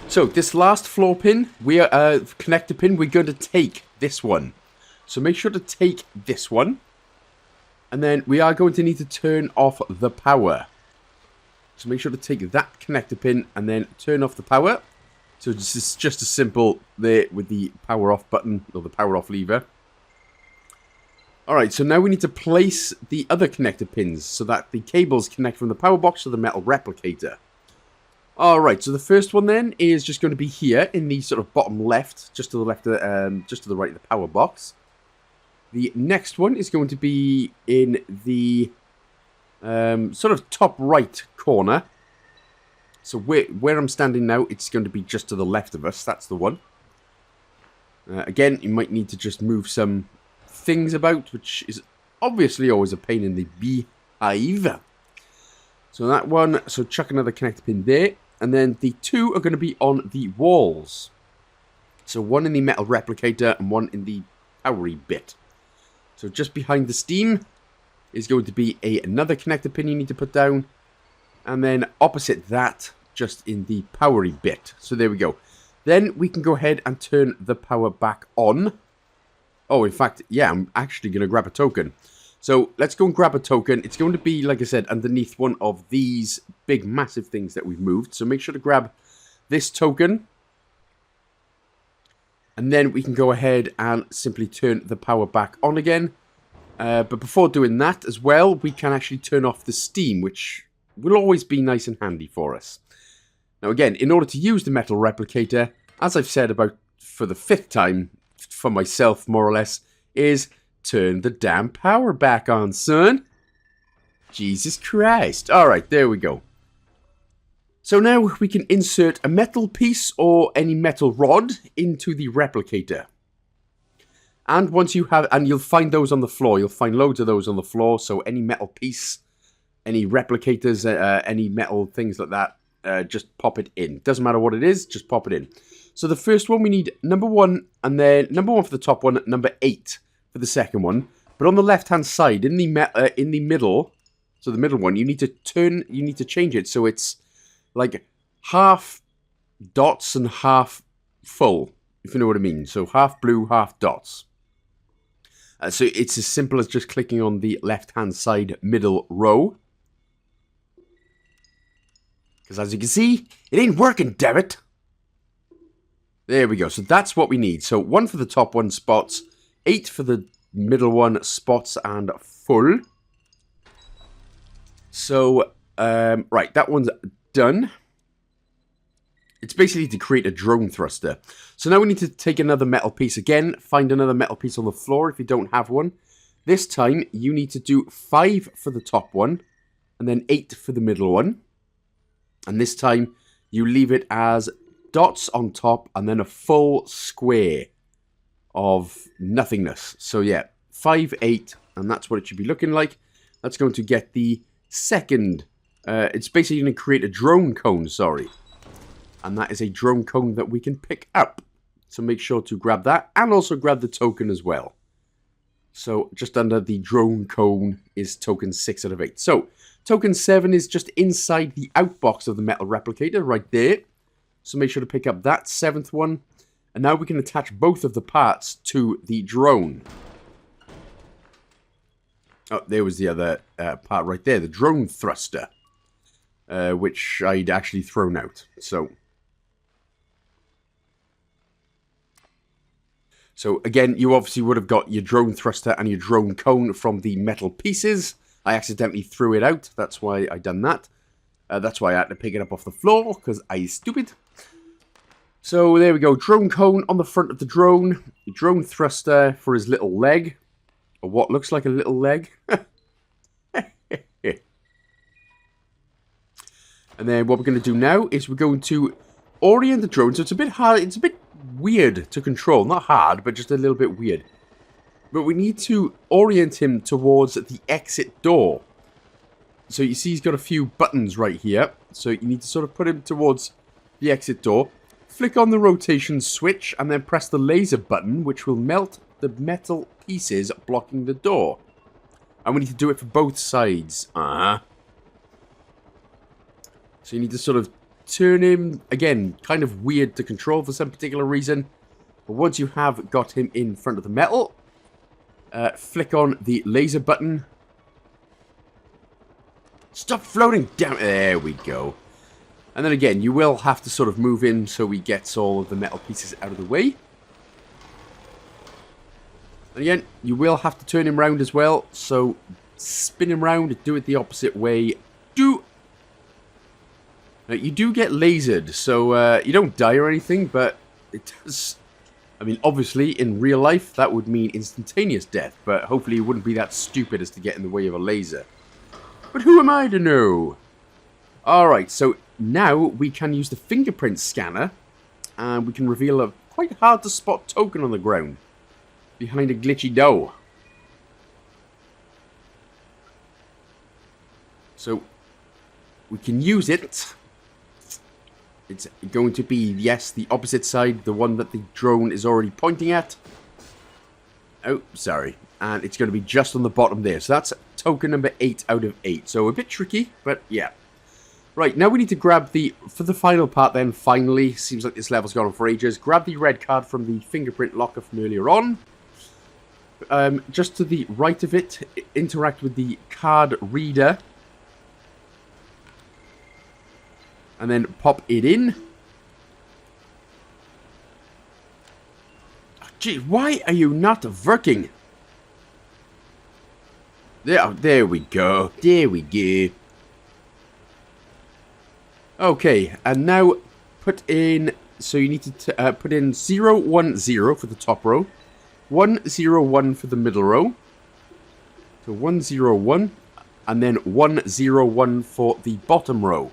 So this last floor pin, connector pin, we're going to take this one. So make sure to take this one. And then we are going to need to turn off the power. So make sure to take that connector pin and then turn off the power. So this is just as simple there with the power off button, or the power off lever. Alright, so now we need to place the other connector pins so that the cables connect from the power box to the metal replicator. Alright, so the first one then is just going to be here in the sort of bottom left, just to the left, just to the right of the power box. The next one is going to be in the sort of top right corner. So where I'm standing now, it's going to be just to the left of us. That's the one. Again, you might need to just move some things about, which is obviously always a pain in the beehive. So that one, so chuck another connector pin there. And then the 2 are going to be on the walls. So one in the metal replicator and one in the powery bit. So just behind the steam is going to be another connector pin you need to put down. And then opposite that, just in the powery bit. So there we go. Then we can go ahead and turn the power back on. Oh, in fact, yeah, I'm actually going to grab a token. So let's go and grab a token. It's going to be, like I said, underneath one of these big, massive things that we've moved. So make sure to grab this token. And then we can go ahead and simply turn the power back on again. But before doing that as well, we can actually turn off the steam, which will always be nice and handy for us. Now again, in order to use the metal replicator, as I've said about for the 5th time, for myself more or less, is turn the damn power back on, son. Jesus Christ. Alright, there we go. So now we can insert a metal piece or any metal rod into the replicator. And once you have, and you'll find those on the floor, you'll find loads of those on the floor, so any metal piece, any replicators, any metal things like that, just pop it in. Doesn't matter what it is, just pop it in. So the first one we need number 1, and then number 1 for the top one, number 8 for the second one. But on the left-hand side, in the middle, so the middle one, you need to change it so it's like half dots and half full, if you know what I mean. So half blue, half dots. So it's as simple as just clicking on the left-hand side middle row. Because as you can see, it ain't working, damn it. There we go. So that's what we need. So 1 for the top one, spots. 8 for the middle one, spots and full. So, right, that one's done. It's basically to create a drone thruster. So now we need to take another metal piece again. Find another metal piece on the floor if you don't have one. This time, you need to do 5 for the top one. And then 8 for the middle one. And this time, you leave it as dots on top and then a full square of nothingness. So yeah, 5, 8, and that's what it should be looking like. That's going to get the second, it's basically going to create a drone cone, sorry. And that is a drone cone that we can pick up. So make sure to grab that and also grab the token as well. So just under the drone cone is token 6 out of 8. So token 7 is just inside the outbox of the metal replicator right there. So make sure to pick up that 7th one. And now we can attach both of the parts to the drone. Oh, there was the other part right there. The drone thruster. Which I'd actually thrown out. So again, you obviously would have got your drone thruster and your drone cone from the metal pieces. I accidentally threw it out. That's why I done that. That's why I had to pick it up off the floor, because I'm stupid. So there we go. Drone cone on the front of the drone. Drone thruster for his little leg. Or what looks like a little leg. And then what we're going to do now is we're going to orient the drone. So it's a bit hard. It's a bit weird to control. Not hard, but just a little bit weird. But we need to orient him towards the exit door. So you see he's got a few buttons right here. So you need to sort of put him towards the exit door. Flick on the rotation switch and then press the laser button, which will melt the metal pieces blocking the door. And we need to do it for both sides. So you need to sort of turn him, again, kind of weird to control for some particular reason. But once you have got him in front of the metal, flick on the laser button. Stop floating down. There we go. And then again, you will have to sort of move in so he gets all of the metal pieces out of the way. And again, you will have to turn him round as well. So spin him round, do it the opposite way. Now, you do get lasered, so you don't die or anything, but it does. I mean, obviously, in real life, that would mean instantaneous death, but hopefully you wouldn't be that stupid as to get in the way of a laser. But who am I to know? Alright, so now we can use the fingerprint scanner, and we can reveal a quite hard to spot token on the ground, behind a glitchy door. So, we can use it. It's going to be, yes, the opposite side, the one that the drone is already pointing at. Oh, sorry. And it's going to be just on the bottom there. So that's token number 8 out of 8. So a bit tricky, but yeah. Right, now we need to grab the, for the final part then, finally, seems like this level's gone on for ages, grab the red card from the fingerprint locker from earlier on. Just to the right of it, interact with the card reader. And then pop it in. Oh, gee, why are you not working? There we go. There we go. Okay, and now put in... So you need to put in 0, 1, 0 for the top row. 1, 0, 1 for the middle row. So 1, 0, 1. And then 1, 0, 1 for the bottom row.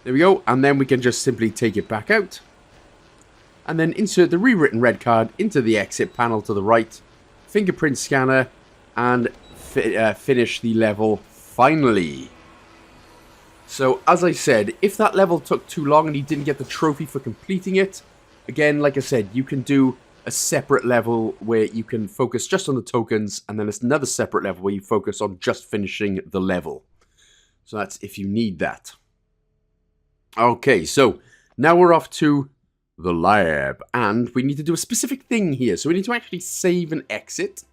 There we go, and then we can just simply take it back out. And then insert the rewritten red card into the exit panel to the right. Fingerprint scanner, and finish the level finally. So, as I said, if that level took too long and you didn't get the trophy for completing it, again, like I said, you can do a separate level where you can focus just on the tokens, and then there's another separate level where you focus on just finishing the level. So that's if you need that. Okay, so now we're off to the lab, and we need to do a specific thing here. So we need to actually save and exit.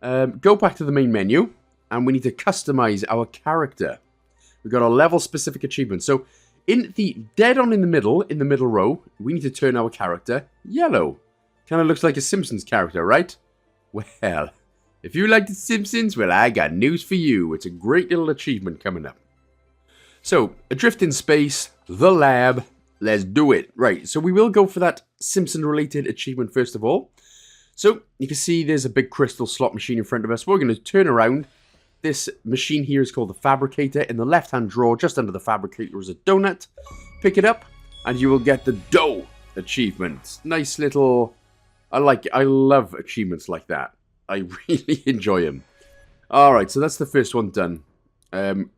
Go back to the main menu, and we need to customize our character. We've got a level-specific achievement. So in the dead on in the middle row, we need to turn our character yellow. Kind of looks like a Simpsons character, right? Well, if you like the Simpsons, well, I got news for you. It's a great little achievement coming up. So, Adrift in space, the lab, let's do it. Right, so we will go for that Simpson-related achievement first of all. So, you can see there's a big crystal slot machine in front of us. We're going to turn around. This machine here is called the Fabricator. In the left-hand drawer, just under the Fabricator, is a donut. Pick it up, and you will get the dough achievement. Nice little... I love achievements like that. I really enjoy them. Alright, so that's the first one done.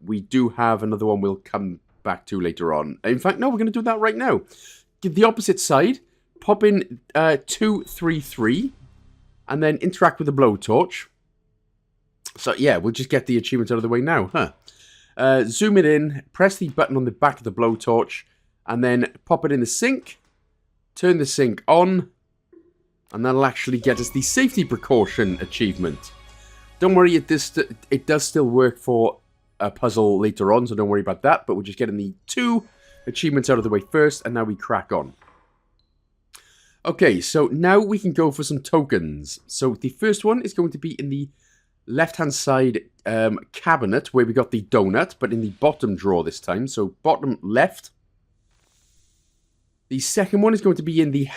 We do have another one we'll come back to later on. In fact, no, we're going to do that right now. Give the opposite side, pop in 2, 3, 3, and then interact with the blowtorch. So, yeah, we'll just get the achievement out of the way now, huh? Zoom it in, press the button on the back of the blowtorch, and then pop it in the sink, turn the sink on, and that'll actually get us the safety precaution achievement. Don't worry, it does still work for a puzzle later on, so don't worry about that, but we're just getting the 2 achievements out of the way first, and now we crack on. Okay, so now we can go for some tokens. So the first one is going to be in the left-hand side cabinet, where we got the donut, but in the bottom drawer this time, so bottom left. The second one is going to be in the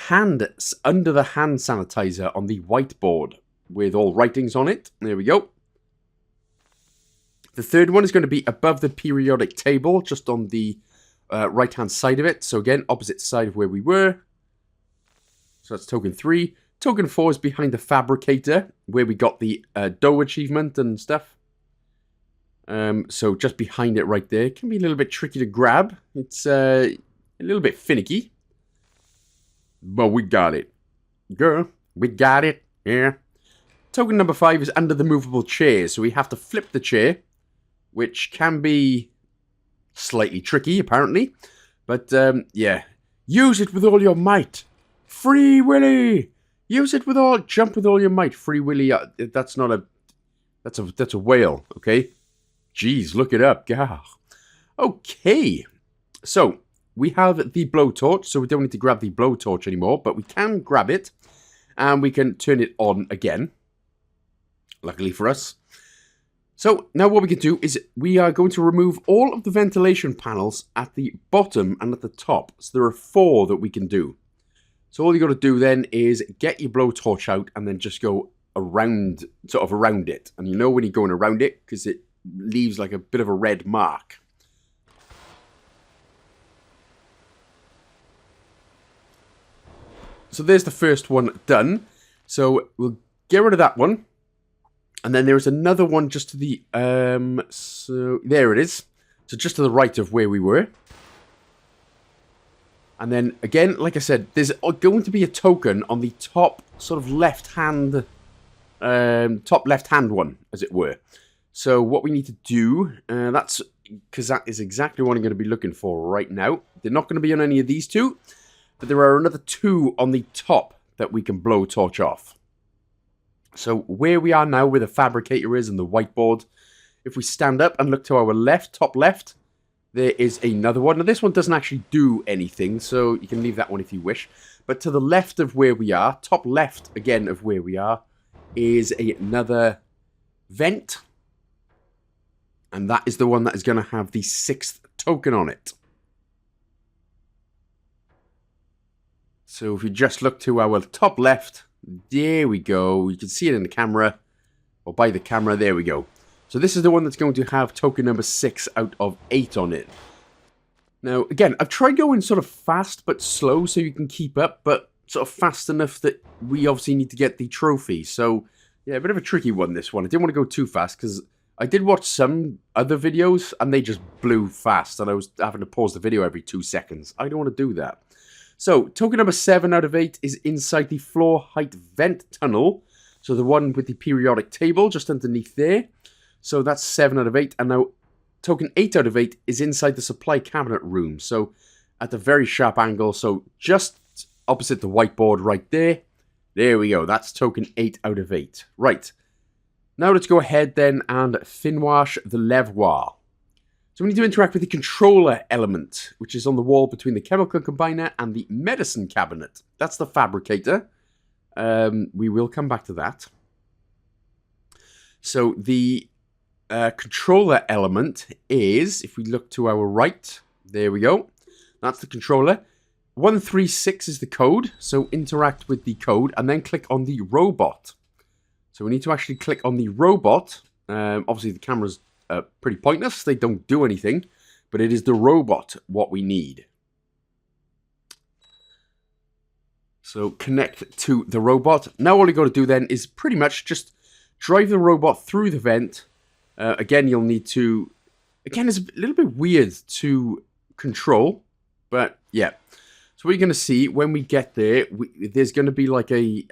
under the hand sanitizer on the whiteboard, with all writings on it. There we go. The third one is going to be above the periodic table, just on the right-hand side of it. So again, opposite side of where we were. So that's token 3. Token 4 is behind the Fabricator, where we got the dough achievement and stuff. So just behind it right there. It can be a little bit tricky to grab. It's a little bit finicky. But we got it. Girl, we got it. Yeah. Token number 5 is under the movable chair, so we have to flip the chair, which can be slightly tricky, apparently. But, yeah. Use it with all your might. Free Willy! Use it with all... Jump with all your might. Free Willy, that's not a... That's a whale, okay? Jeez, look it up. Gah. Okay. So, we have the blowtorch, so we don't need to grab the blowtorch anymore, but we can grab it, and we can turn it on again. Luckily for us. So, now what we can do is we are going to remove all of the ventilation panels at the bottom and at the top. So, there are 4 that we can do. So, all you got to do then is get your blowtorch out and then just go around, sort of around it. And you know when you're going around it because it leaves like a bit of a red mark. So, there's the first one done. So, we'll get rid of that one. And then there's another one just to the, so there it is. So just to the right of where we were. And then again, like I said, there's going to be a token on the top sort of left-hand, top left-hand one, as it were. So what we need to do, that's, because that is exactly what I'm going to be looking for right now. They're not going to be on any of these two, but there are another two on the top that we can blowtorch off. So where we are now, where the fabricator is and the whiteboard, if we stand up and look to our left, top left, there is another one. Now this one doesn't actually do anything, so you can leave that one if you wish. But to the left of where we are, top left again of where we are, is another vent. And that is the one that is going to have the 6th token on it. So if you just look to our top left, there we go. You can see it in the camera, or by the camera, there we go. So this is the one that's going to have token number 6 out of 8 on it. Now, again, I've tried going sort of fast but slow so you can keep up, but sort of fast enough that we obviously need to get the trophy. So, yeah, a bit of a tricky one, this one. I didn't want to go too fast because I did watch some other videos and they just blew fast and I was having to pause the video every 2 seconds. I don't want to do that. So, token number 7 out of 8 is inside the floor height vent tunnel. So the one with the periodic table just underneath there. So that's 7 out of 8. And now token 8 out of 8 is inside the supply cabinet room. So at a very sharp angle. So just opposite the whiteboard right there. There we go. That's token 8 out of 8. Right. Now let's go ahead then and finwash the levoir. So we need to interact with the controller element, which is on the wall between the chemical combiner and the medicine cabinet. That's the fabricator. We will come back to that. So the controller element is, if we look to our right, there we go. That's the controller. 136 is the code, so interact with the code and then click on the robot. So we need to actually click on the robot. Obviously the camera's pretty pointless, they don't do anything, but it is the robot what we need. So connect to the robot. Now all you got to do then is pretty much just drive the robot through the vent. Again, you'll need to... Again, it's a little bit weird to control, but yeah. So what you're going to see when we get there, there's going to be like a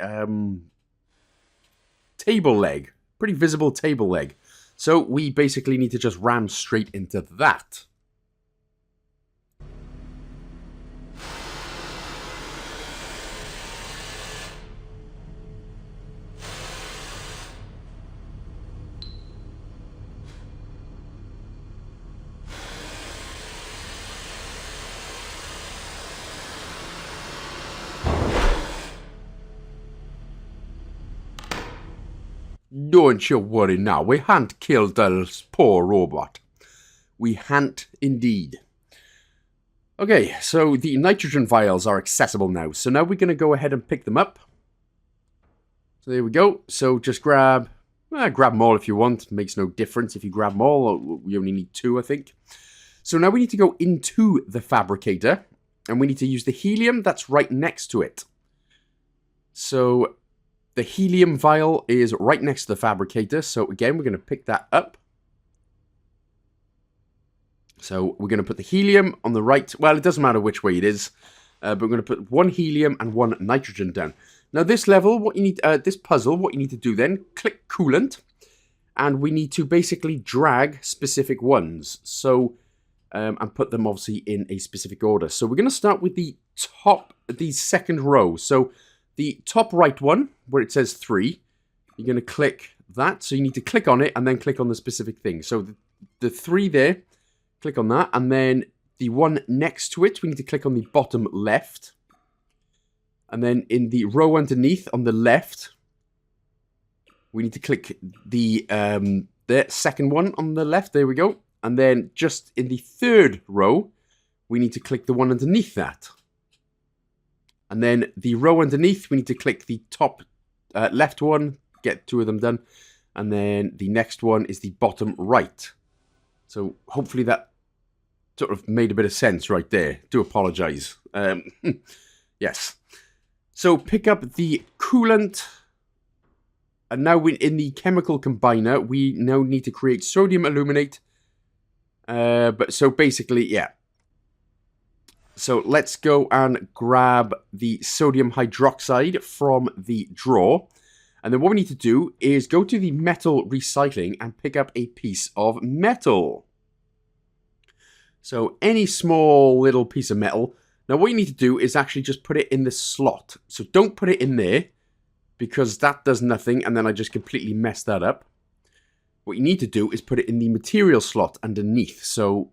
table leg. Pretty visible table leg. So we basically need to just ram straight into that. Don't you worry now, we han't killed the poor robot. We han't indeed. Okay, so the nitrogen vials are accessible now. So now we're going to go ahead and pick them up. So there we go. So just grab them all if you want. Makes no difference if you grab them all. We only need 2, I think. So now we need to go into the fabricator. And we need to use the helium that's right next to it. So the helium vial is right next to the fabricator. So again, we're going to pick that up. So we're going to put the helium on the right. Well, it doesn't matter which way it is. But we're going to put 1 helium and 1 nitrogen down. Now this level, what you need, this puzzle, what you need to do then, click coolant. And we need to basically drag specific ones. So, and put them obviously in a specific order. So we're going to start with the second row. So the top right one, where it says 3, you're going to click that. So you need to click on it and then click on the specific thing. So the 3 there, click on that. And then the one next to it, we need to click on the bottom left. And then in the row underneath on the left, we need to click the second one on the left. There we go. And then just in the 3rd row, we need to click the one underneath that. And then the row underneath, we need to click the top left one, get 2 of them done. And then the next one is the bottom right. So hopefully that sort of made a bit of sense right there. Do apologize. Yes. So pick up the coolant And now in the chemical combiner, we now need to create sodium aluminate. So basically, yeah. So let's go and grab the sodium hydroxide from the drawer. And then what we need to do is go to the metal recycling and pick up a piece of metal. So any small little piece of metal. Now what you need to do is actually just put it in the slot. So don't put it in there, because that does nothing, and then I just completely messed that up. What you need to do is put it in the material slot underneath. So,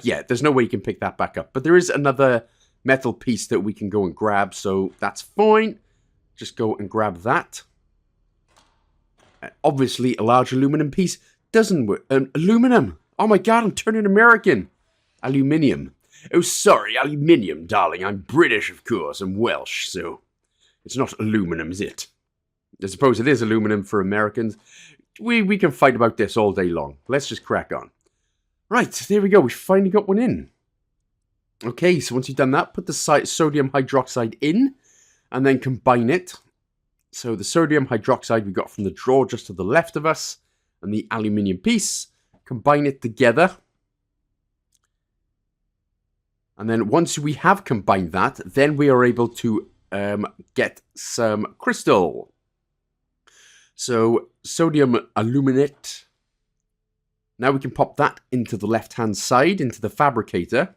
yeah, there's no way you can pick that back up. But there is another metal piece that we can go and grab, so that's fine. Just go and grab that. Obviously, a large aluminum piece doesn't work. Aluminum! Oh my god, I'm turning American. Aluminium. Oh, sorry, aluminium, darling. I'm British, of course. I'm Welsh, so it's not aluminum, is it? I suppose it is aluminum for Americans. We can fight about this all day long. Let's just crack on. Right, there we go. We finally got one in. Okay, so once you've done that, put the sodium hydroxide in and then combine it. So the sodium hydroxide we got from the drawer just to the left of us and the aluminium piece. Combine it together. And then once we have combined that, then we are able to get some crystal. So sodium aluminate. Now we can pop that into the left-hand side, into the fabricator.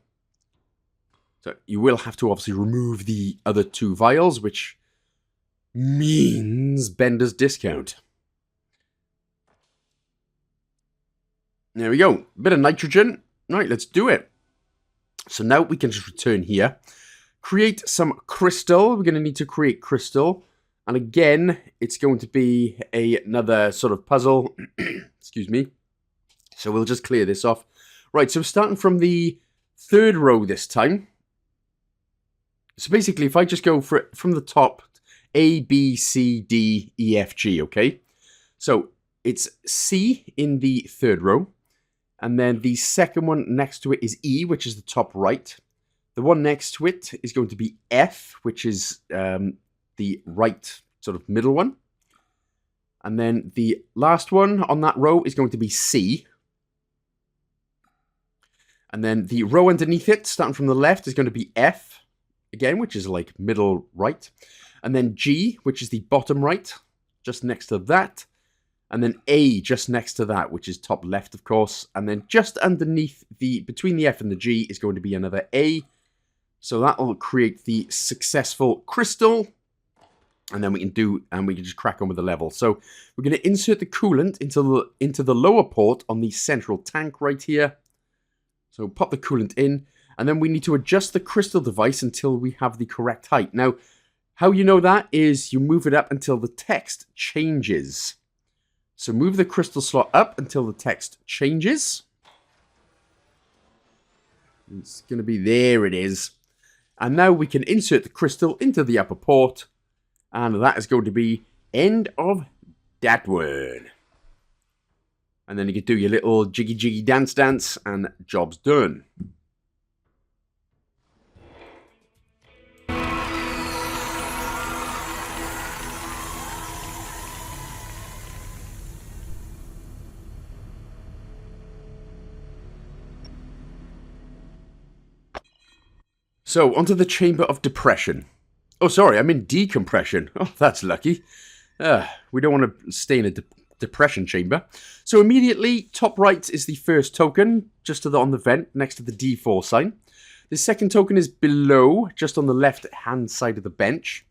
So you will have to obviously remove the other two vials, which means Bender's discount. There we go. Bit of nitrogen. Right, let's do it. So now we can just return here. Create some crystal. We're going to need to create crystal. And again, it's going to be another sort of puzzle. Excuse me. So we'll just clear this off. Right, so starting from the third row this time. So basically, if I just go from the top, A, B, C, D, E, F, G, okay? So it's C in the third row. And then the second one next to it is E, which is the top right. The one next to it is going to be F, which is the right sort of middle one. And then the last one on that row is going to be C. And then the row underneath it, starting from the left, is going to be F, again, which is like middle right. And then G, which is the bottom right, just next to that. And then A just next to that, which is top left, of course. And then just underneath between the F and the G is going to be another A. So that will create the successful crystal. And then we can just crack on with the level. So we're going to insert the coolant into the lower port on the central tank right here. So pop the coolant in. And then we need to adjust the crystal device until we have the correct height. Now, how you know that is you move it up until the text changes. So move the crystal slot up until the text changes. It's going to be, there it is. And now we can insert the crystal into the upper port. And that is going to be end of that word. And then you can do your little jiggy dance and job's done. So, onto the Chamber of Depression. Oh, sorry, I'm in Decompression. Oh, that's lucky. We don't want to stay in a depression chamber. So, immediately, top right is the first token, just on the vent, next to the D4 sign. The second token is below, just on the left-hand side of the bench.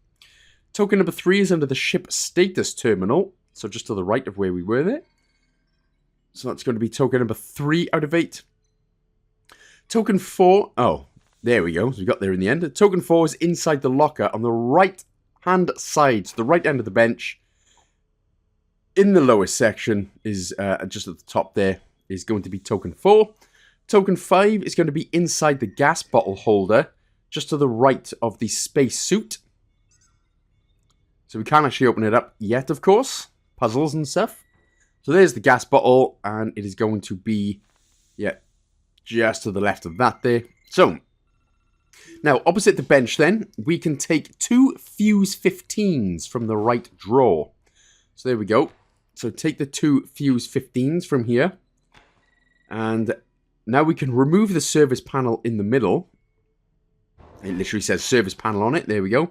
Token number 3 is under the ship status terminal, so just to the right of where we were there. So, that's going to be token number 3 out of 8. Token 4, oh, there we go. So we got there in the end. Token 4 is inside the locker on the right-hand side, so the right end of the bench. In the lowest section is just at the top there is going to be token 4. Token 5 is going to be inside the gas bottle holder, just to the right of the space suit. So we can't actually open it up yet, of course. Puzzles and stuff. So there's the gas bottle, and it is going to be, yeah, just to the left of that there. So now, opposite the bench then, we can take 2 fuse 15s from the right drawer. So there we go. So take the 2 fuse 15s from here. And now we can remove the service panel in the middle. It literally says service panel on it. There we go.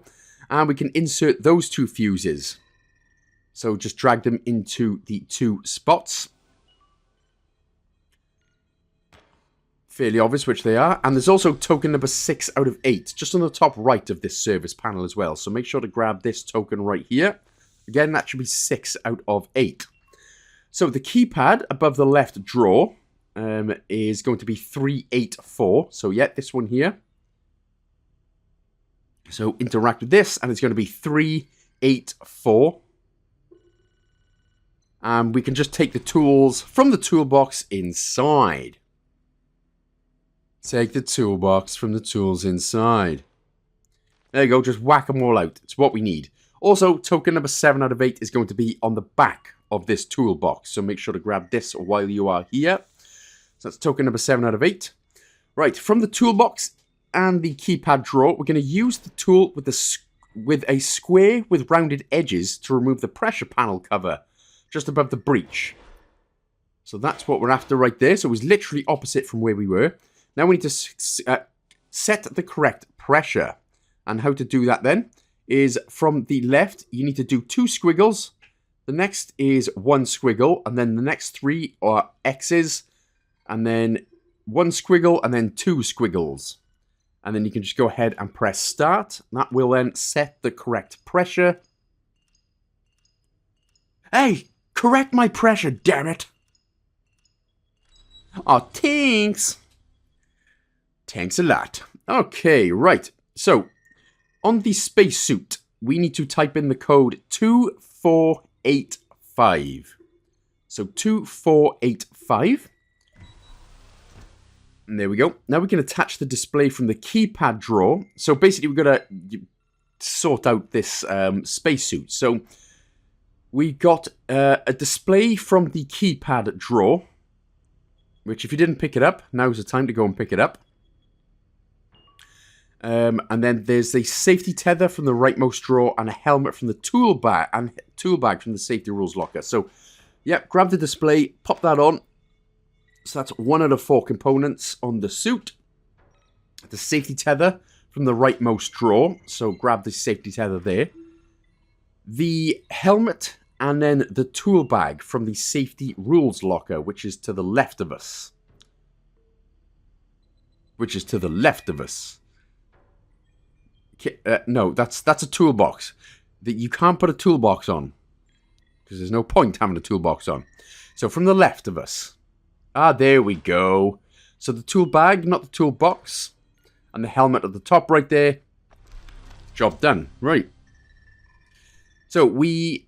And we can insert those 2 fuses. So just drag them into the 2 spots. Fairly obvious which they are. And there's also token number 6 out of 8. Just on the top right of this service panel as well. So make sure to grab this token right here. Again, that should be 6 out of 8. So the keypad above the left drawer is going to be 384. So yeah, this one here. So interact with this, and it's going to be 384. And we can just take the tools from the toolbox inside. Take the toolbox from the tools inside. There you go, just whack them all out. It's what we need. Also, token number 7 out of 8 is going to be on the back of this toolbox. So make sure to grab this while you are here. So that's token number 7 out of 8. Right, from the toolbox and the keypad drawer, we're going to use the tool with a square with rounded edges to remove the pressure panel cover just above the breech. So that's what we're after right there. So it was literally opposite from where we were. Now we need to set the correct pressure. And how to do that then is from the left, you need to do 2 squiggles. The next is 1 squiggle. And then the next 3 are X's. And then 1 squiggle and then 2 squiggles. And then you can just go ahead and press start. That will then set the correct pressure. Hey, correct my pressure, damn it. Oh, thanks. Thanks a lot. Okay, right. So, on the spacesuit, we need to type in the code 2485. So, 2485. And there we go. Now we can attach the display from the keypad drawer. So, basically, we've got to sort out this spacesuit. So, we got a display from the keypad drawer. Which, if you didn't pick it up, now's the time to go and pick it up. And then there's a safety tether from the rightmost drawer and a helmet from the tool bag from the safety rules locker. So, yeah, grab the display, pop that on. So that's 1 out of 4 components on the suit. The safety tether from the rightmost drawer. So grab the safety tether there. The helmet and then the tool bag from the safety rules locker, which is to the left of us. No, that's a toolbox that you can't put a toolbox on because there's no point having a toolbox on. So from the left of us. Ah, there we go. So the tool bag, not the toolbox, and the helmet at the top right there. Job done. Right. So we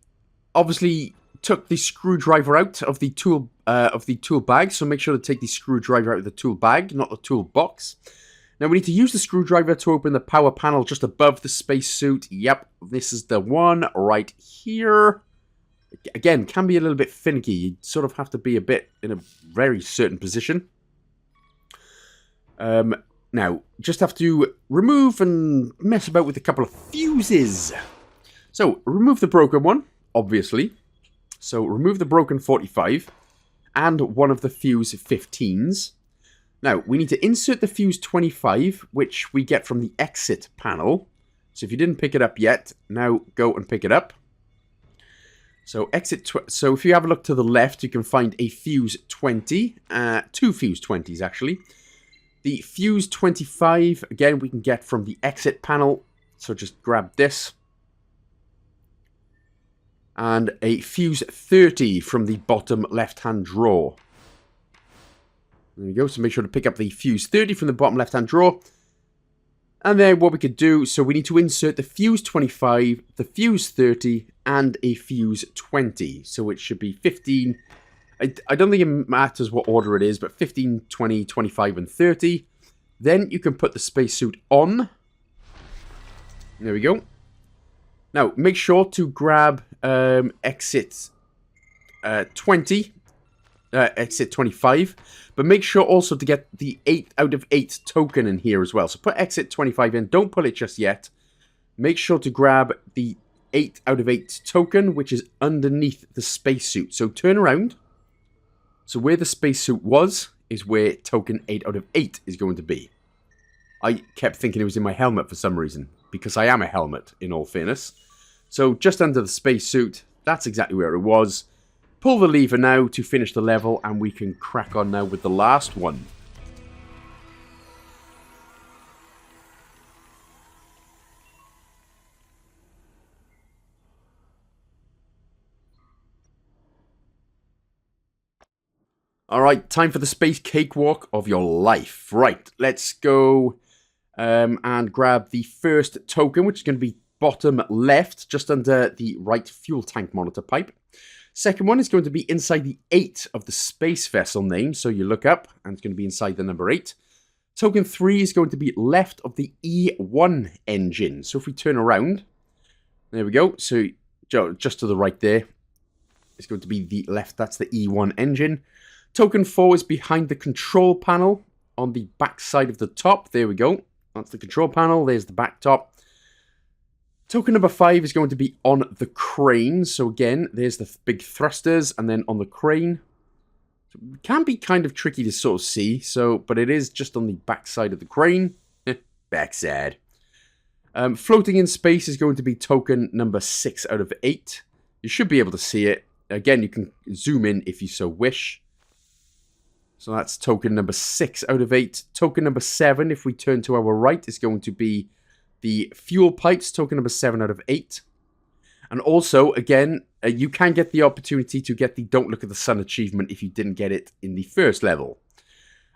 obviously took the screwdriver out of the tool bag. So make sure to take the screwdriver out of the tool bag, not the toolbox. Now, we need to use the screwdriver to open the power panel just above the spacesuit. Yep, this is the one right here. Again, can be a little bit finicky. You sort of have to be a bit in a very certain position. Now, just have to remove and mess about with a couple of fuses. So, remove the broken one, obviously. So, remove the broken 45 and one of the fuse 15s. Now, we need to insert the fuse 25, which we get from the exit panel. So if you didn't pick it up yet, now go and pick it up. So so if you have a look to the left, you can find a fuse 20, 2 fuse 20s actually. The fuse 25, again, we can get from the exit panel. So just grab this. And a fuse 30 from the bottom left-hand drawer. There we go. So make sure to pick up the fuse 30 from the bottom left-hand drawer. And then what we could do, so we need to insert the fuse 25, the fuse 30, and a fuse 20. So it should be 15. I don't think it matters what order it is, but 15, 20, 25, and 30. Then you can put the spacesuit on. There we go. Now, make sure to grab exit 20. Exit 25, but make sure also to get the 8 out of 8 token in here as well. So put exit 25 in, don't pull it just yet. Make sure to grab the 8 out of 8 token, which is underneath the spacesuit. So turn around. So where the spacesuit was is where token 8 out of 8 is going to be. I kept thinking it was in my helmet for some reason, because I am a helmet, in all fairness. So just under the spacesuit, that's exactly where it was. Pull the lever now to finish the level, and we can crack on now with the last one. Alright, time for the space cakewalk of your life. Right, let's go and grab the first token, which is going to be bottom left, just under the right fuel tank monitor pipe. Second one is going to be inside the 8 of the space vessel name, so you look up, and it's going to be inside the number 8. Token 3 is going to be left of the E1 engine. So if we turn around, there we go, so just to the right there, it's going to be the left, that's the E1 engine. Token 4 is behind the control panel on the back side of the top. There we go. That's the control panel. There's the back top. Token number 5 is going to be on the crane. So again, there's the big thrusters and then on the crane. It can be kind of tricky to sort of see, but it is just on the back side of the crane. Backside. Floating in space is going to be token number 6 out of 8. You should be able to see it. Again, you can zoom in if you so wish. So that's token number 6 out of 8. Token number 7, if we turn to our right, is going to be the fuel pipes, token number 7 out of 8. And also, again, you can get the opportunity to get the Don't Look at the Sun achievement if you didn't get it in the first level.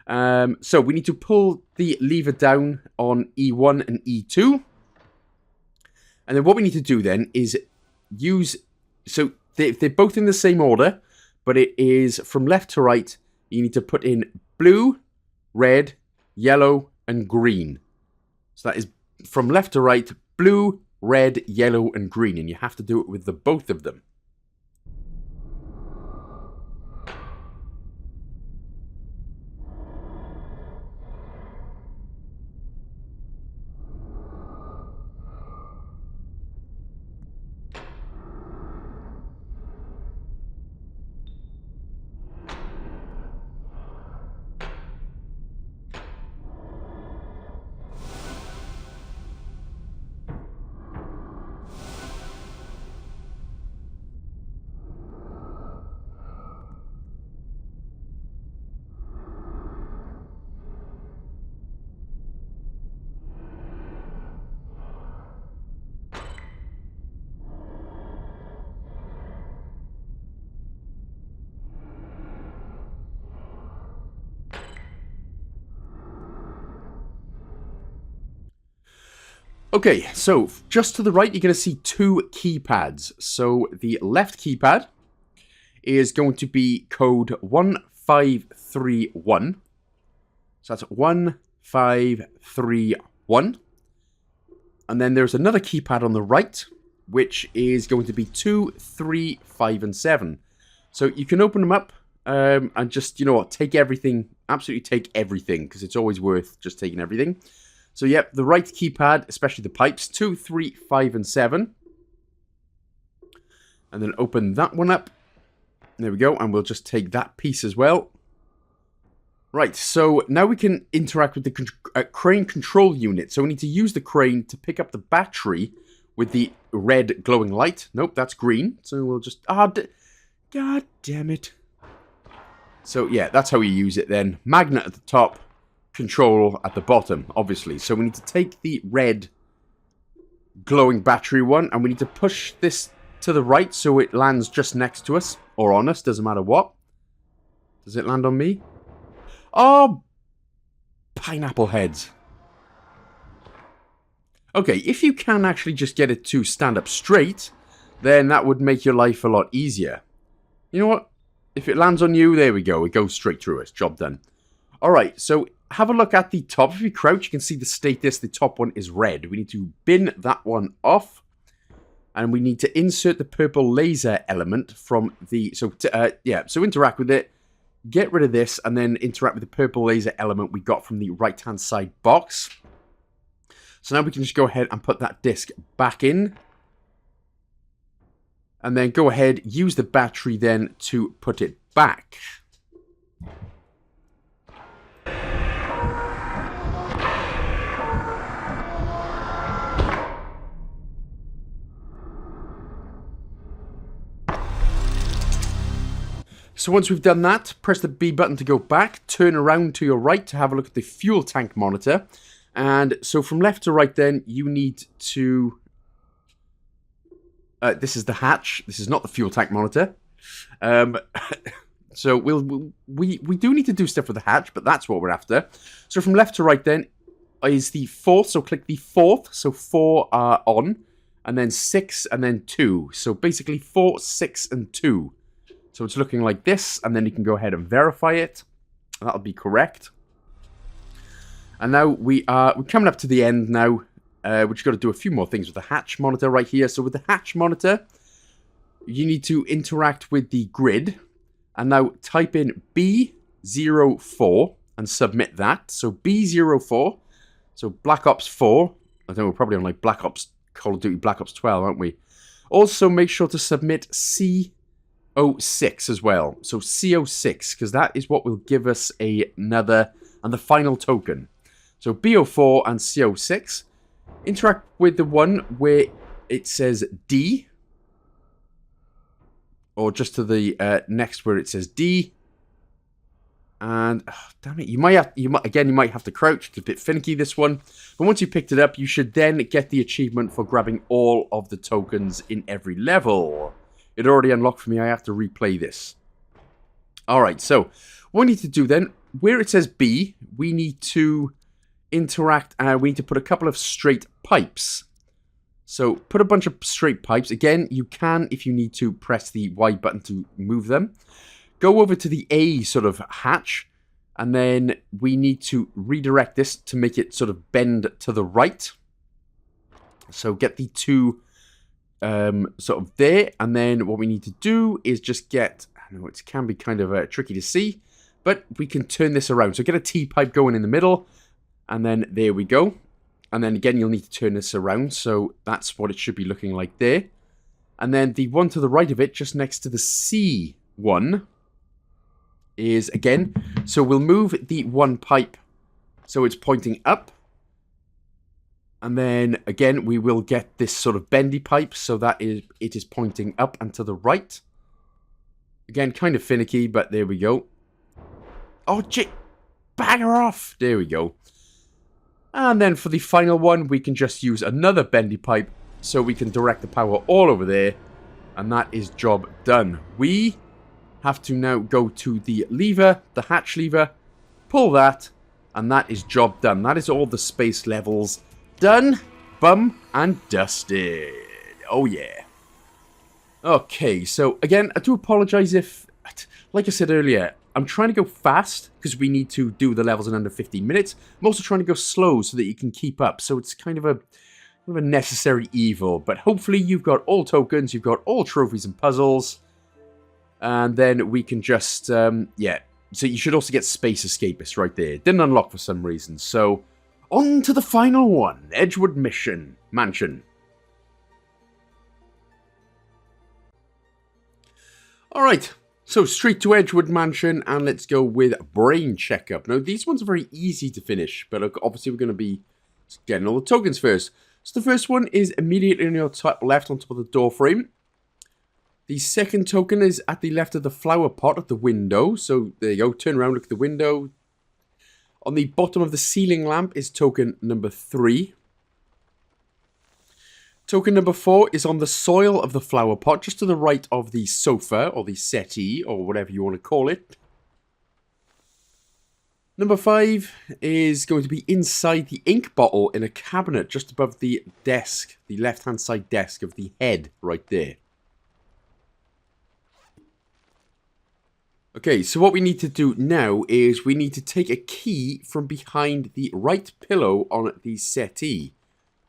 So we need to pull the lever down on E1 and E2. And then what we need to do then is use... So they're both in the same order, but it is from left to right. You need to put in blue, red, yellow, and green. So that is from left to right, blue, red, yellow, and green. And you have to do it with the both of them. Okay, so just to the right, you're going to see 2 keypads. So the left keypad is going to be code 1531. So that's 1531. And then there's another keypad on the right, which is going to be 2, 3, 5, and 7. So you can open them up and just, you know what, take everything, absolutely take everything, because it's always worth just taking everything. So, yep, the right keypad, especially the pipes, 2, 3, 5, and 7. And then open that one up. There we go, and we'll just take that piece as well. Right, so now we can interact with the crane control unit. So we need to use the crane to pick up the battery with the red glowing light. Nope, that's green. So we'll just... God damn it. So, yeah, that's how you use it then. Magnet at the top. Control at the bottom, obviously. So we need to take the red glowing battery one, and we need to push this to the right so it lands just next to us, or on us, doesn't matter what. Does it land on me? Oh, pineapple heads. Okay, if you can actually just get it to stand up straight, then that would make your life a lot easier. You know what? If it lands on you, there we go. It goes straight through us. Job done. Alright, so have a look at the top. If you crouch, you can see the status. The top one is red. We need to bin that one off. And we need to insert the purple laser element from the... So interact with it. Get rid of this, and then interact with the purple laser element we got from the right-hand side box. So now we can just go ahead and put that disc back in. And then go ahead, use the battery then to put it back. So once we've done that, press the B button to go back, turn around to your right to have a look at the fuel tank monitor. And so from left to right then, you need to... this is the hatch. This is not the fuel tank monitor. So we do need to do stuff with the hatch, but that's what we're after. So from left to right then is the fourth. So click the fourth. So 4 are on. And then 6 and then 2. So basically 4, 6 and 2. So it's looking like this. And then you can go ahead and verify it. That'll be correct. And now we're coming up to the end now. We just got to do a few more things with the hatch monitor right here. So with the hatch monitor, you need to interact with the grid. And now type in B04 and submit that. So B04. So Black Ops 4. I think we're probably on like Black Ops, Call of Duty Black Ops 12, aren't we? Also make sure to submit C06 as well. So C06, because that is what will give us another and the final token. So B04 and C06. Interact with the one where it says D. Or just to the next where it says D. And, oh, damn it, you might have to crouch. It's a bit finicky, this one. But once you picked it up, you should then get the achievement for grabbing all of the tokens in every level. It already unlocked for me. I have to replay this. Alright, so what we need to do then, where it says B, we need to interact, and we need to put a couple of straight pipes. So put a bunch of straight pipes. Again, you can, if you need to, press the Y button to move them. Go over to the A sort of hatch, and then we need to redirect this to make it sort of bend to the right. So get the two sort of there, and then what we need to do is just get, I know it can be kind of tricky to see, but we can turn this around. So get a T pipe going in the middle, and then there we go. And then again, you'll need to turn this around. So that's what it should be looking like there. And then the one to the right of it, just next to the C one, is again. So we'll move the one pipe so it's pointing up. And then again, we will get this sort of bendy pipe so that it is pointing up and to the right. Again, kind of finicky, but there we go. Oh, bagger off. There we go. And then for the final one, we can just use another bendy pipe so we can direct the power all over there. And that is job done. We have to now go to the lever, the hatch lever, pull that, and that is job done. That is all the space levels done, bum, and dusted. Oh, yeah. Okay, so again, I do apologize if, like I said earlier, I'm trying to go fast because we need to do the levels in under 15 minutes. I'm also trying to go slow so that you can keep up. So it's kind of a necessary evil. But hopefully you've got all tokens, you've got all trophies and puzzles. And then we can just, yeah. So you should also get Space Escapist right there. Didn't unlock for some reason. So on to the final one. Edgewood Mansion. Alright. So, straight to Edgewood Mansion, and let's go with Brain Checkup. Now, these ones are very easy to finish, but obviously we're going to be getting all the tokens first. So, the first one is immediately on your top left on top of the door frame. The second token is at the left of the flower pot at the window. So, there you go. Turn around, look at the window. On the bottom of the ceiling lamp is token number 3. Token number 4 is on the soil of the flower pot, just to the right of the sofa, or the settee, or whatever you want to call it. Number 5 is going to be inside the ink bottle in a cabinet, just above the desk, the left-hand side desk of the head, right there. Okay, so what we need to do now is we need to take a key from behind the right pillow on the settee.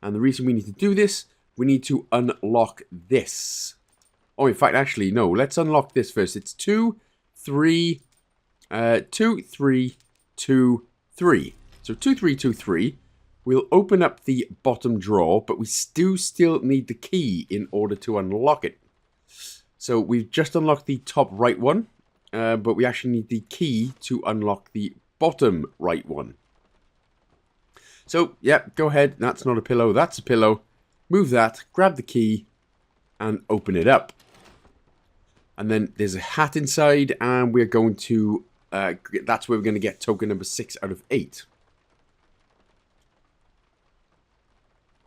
And the reason we need to do this, we need to unlock this. Oh, in fact, actually, no. Let's unlock this first. It's 2, 3, 2, 3, 2, 3. So 2, 3, 2, 3. We'll open up the bottom drawer, but we do still need the key in order to unlock it. So we've just unlocked the top right one, but we actually need the key to unlock the bottom right one. So, yeah, go ahead. That's not a pillow. That's a pillow. Move that, grab the key, and open it up. And then there's a hat inside, and we're going to... that's where we're going to get token number 6 out of 8.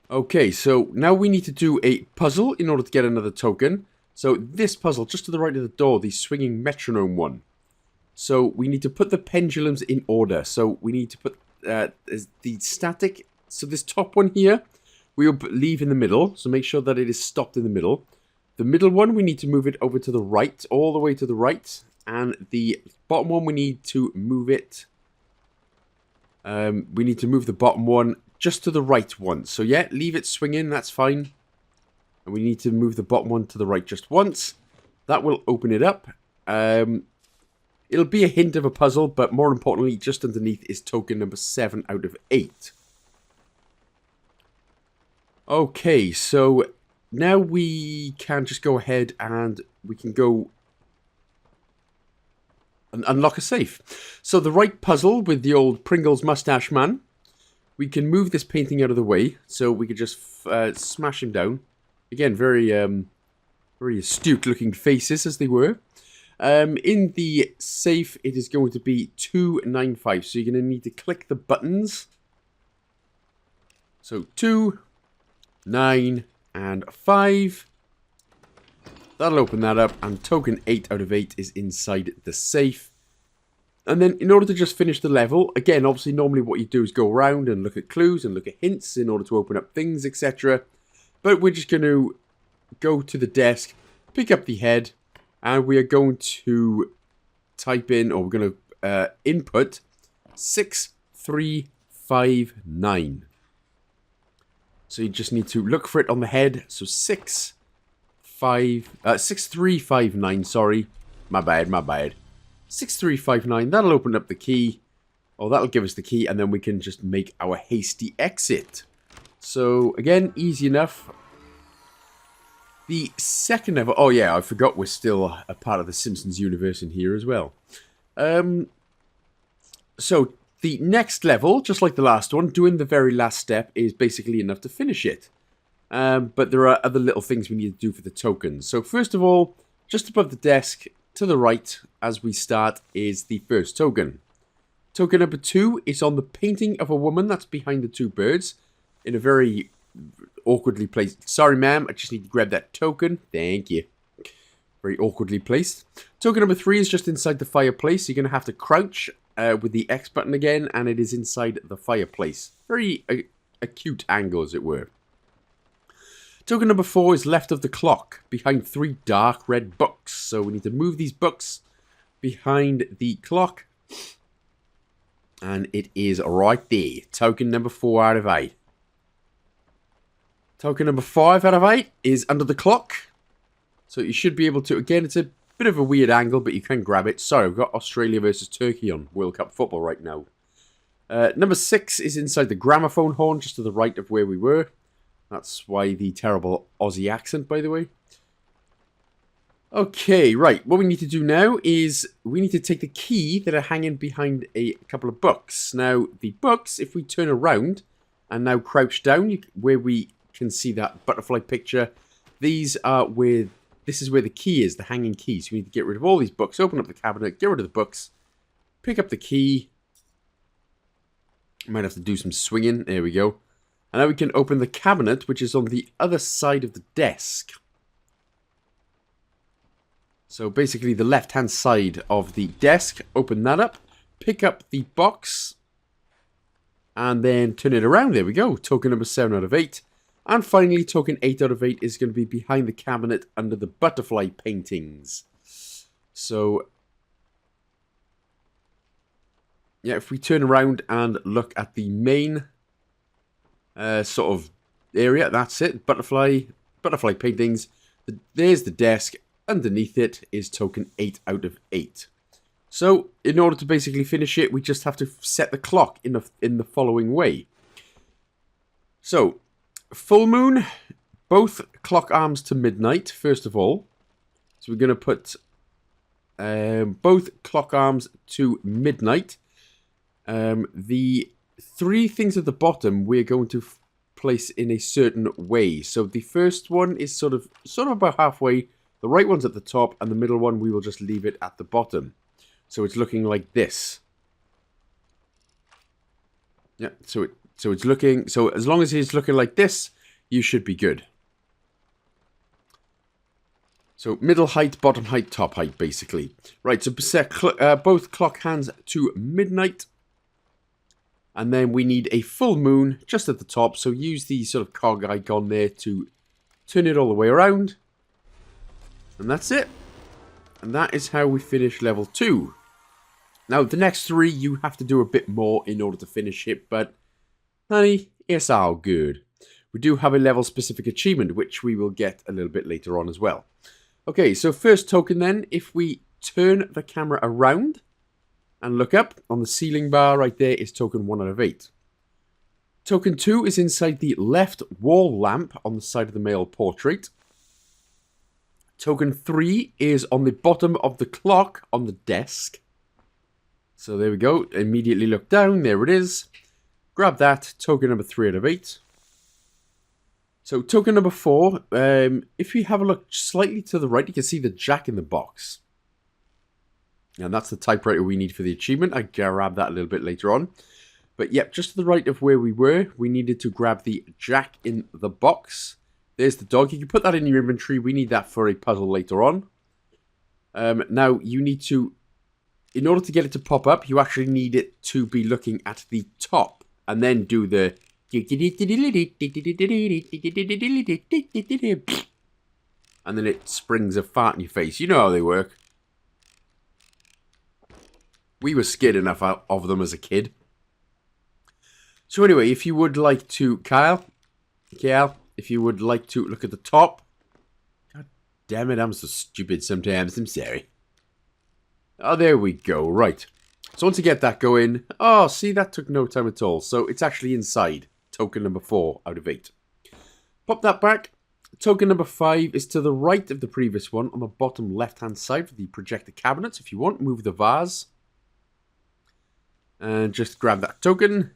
Okay, so now we need to do a puzzle in order to get another token. So this puzzle, just to the right of the door, the swinging metronome one. So we need to put the pendulums in order. So we need to put the static... So this top one here, we'll leave in the middle. So make sure that it is stopped in the middle. The middle one, we need to move it over to the right, all the way to the right. And the bottom one, we need to move it... we need to move the bottom one just to the right once. So yeah, leave it swinging, that's fine. And we need to move the bottom one to the right just once. That will open it up. It'll be a hint of a puzzle, but more importantly, just underneath is token number 7 out of 8. Okay, so now we can just go ahead and we can go and unlock a safe. So the right puzzle with the old Pringles mustache man. We can move this painting out of the way, so we could just smash him down. Again, very astute-looking faces, as they were. In the safe, it is going to be 295, so you're going to need to click the buttons. So 2, 9, and 5. That'll open that up, and token 8 out of 8 is inside the safe. And then, in order to just finish the level, again, obviously, normally what you do is go around and look at clues and look at hints in order to open up things, etc. But we're just going to go to the desk, pick up the head, and we are going to type in, or we're going to input 6359. So you just need to look for it on the head. So 6359, sorry. My bad. 6359, that'll open up the key. Or that'll give us the key, and then we can just make our hasty exit. So, again, easy enough. The second level... Oh, yeah, I forgot we're still a part of the Simpsons universe in here as well. So, the next level, just like the last one, doing the very last step is basically enough to finish it. But there are other little things we need to do for the tokens. So, first of all, just above the desk, to the right, as we start, is the first token. Token number 2 is on the painting of a woman that's behind the 2 birds in a very awkwardly placed... Sorry, ma'am, I just need to grab that token. Thank you. Very awkwardly placed. Token number 3 is just inside the fireplace. You're going to have to crouch with the X button again, and it is inside the fireplace. Very acute angle, as it were. Token number 4 is left of the clock, behind 3 dark red books. So we need to move these books behind the clock. And it is right there. Token number 4 out of 8. Token number 5 out of 8 is under the clock. So you should be able to... Again, it's a bit of a weird angle, but you can grab it. Sorry, we've got Australia versus Turkey on World Cup football right now. Number 6 is inside the gramophone horn, just to the right of where we were. That's why the terrible Aussie accent, by the way. Okay, right. What we need to do now is we need to take the key that are hanging behind a couple of books. Now, the books, if we turn around and now crouch down, where we can see that butterfly picture, these are where... This is where the key is, the hanging key. So we need to get rid of all these books, open up the cabinet, get rid of the books, pick up the key. Might have to do some swinging. There we go. And now we can open the cabinet, which is on the other side of the desk. So basically the left-hand side of the desk. Open that up. Pick up the box. And then turn it around. There we go. Token number 7 out of 8. And finally, token 8 out of 8 is going to be behind the cabinet under the butterfly paintings. So... yeah, if we turn around and look at the main... sort of area, that's it. Butterfly paintings. There's the desk. Underneath it is token 8 out of 8. So, in order to basically finish it, we just have to set the clock in the following way. So, full moon, both clock arms to midnight, first of all. So we're going to put both clock arms to midnight. The three things at the bottom we're going to place in a certain way. So the first one is sort of about halfway. The right one's at the top, and the middle one we will just leave it at the bottom. So it's looking like this. Yeah, so it's looking, so as long as it's looking like this, you should be good. So middle height, bottom height, top height, basically. Right, so set both clock hands to midnight. And then we need a full moon just at the top. So use the sort of cog icon there to turn it all the way around. And that's it. And that is how we finish level 2. Now, the next 3, you have to do a bit more in order to finish it. But, honey, it's all good. We do have a level-specific achievement, which we will get a little bit later on as well. Okay, so first token then, if we turn the camera around and look up on the ceiling bar right there is token 1 out of 8. Token 2 is inside the left wall lamp on the side of the male portrait. Token 3 is on the bottom of the clock on the desk. So there we go. Immediately look down. There it is. Grab that. Token number 3 out of 8. So token number 4. If you have a look slightly to the right, you can see the jack in the box. And that's the typewriter we need for the achievement. I grab that a little bit later on. But yep, just to the right of where we were, we needed to grab the jack in the box. There's the dog. You can put that in your inventory. We need that for a puzzle later on. Now, you need to, in order to get it to pop up, you actually need it to be looking at the top. And then do the... And then it springs a fart in your face. You know how they work. We were scared enough of them as a kid. So anyway, if you would like to... Kyle, if you would like to look at the top... God damn it, I'm so stupid sometimes. I'm sorry. Oh, there we go. Right. So once you get that going... Oh, see, that took no time at all. So it's actually inside. Token number 4 out of 8. Pop that back. Token number 5 is to the right of the previous one on the bottom left-hand side for the projector cabinets. If you want, move the vase. And just grab that token.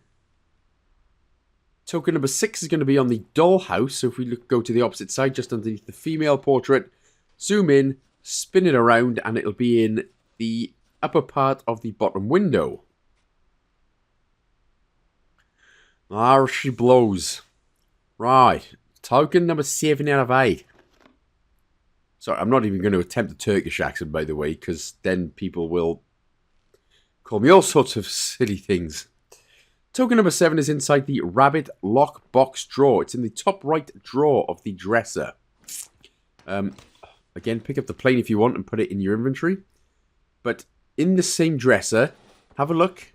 Token number 6 is going to be on the dollhouse. So if we go to the opposite side, just underneath the female portrait, zoom in, spin it around, and it'll be in the upper part of the bottom window. There she blows. Right. Token number 7 out of 8. Sorry, I'm not even going to attempt a Turkish accent, by the way, because then people will call me all sorts of silly things. Token number 7 is inside the rabbit lock box drawer. It's in the top right drawer of the dresser. Again, pick up the plane if you want and put it in your inventory. But in the same dresser, have a look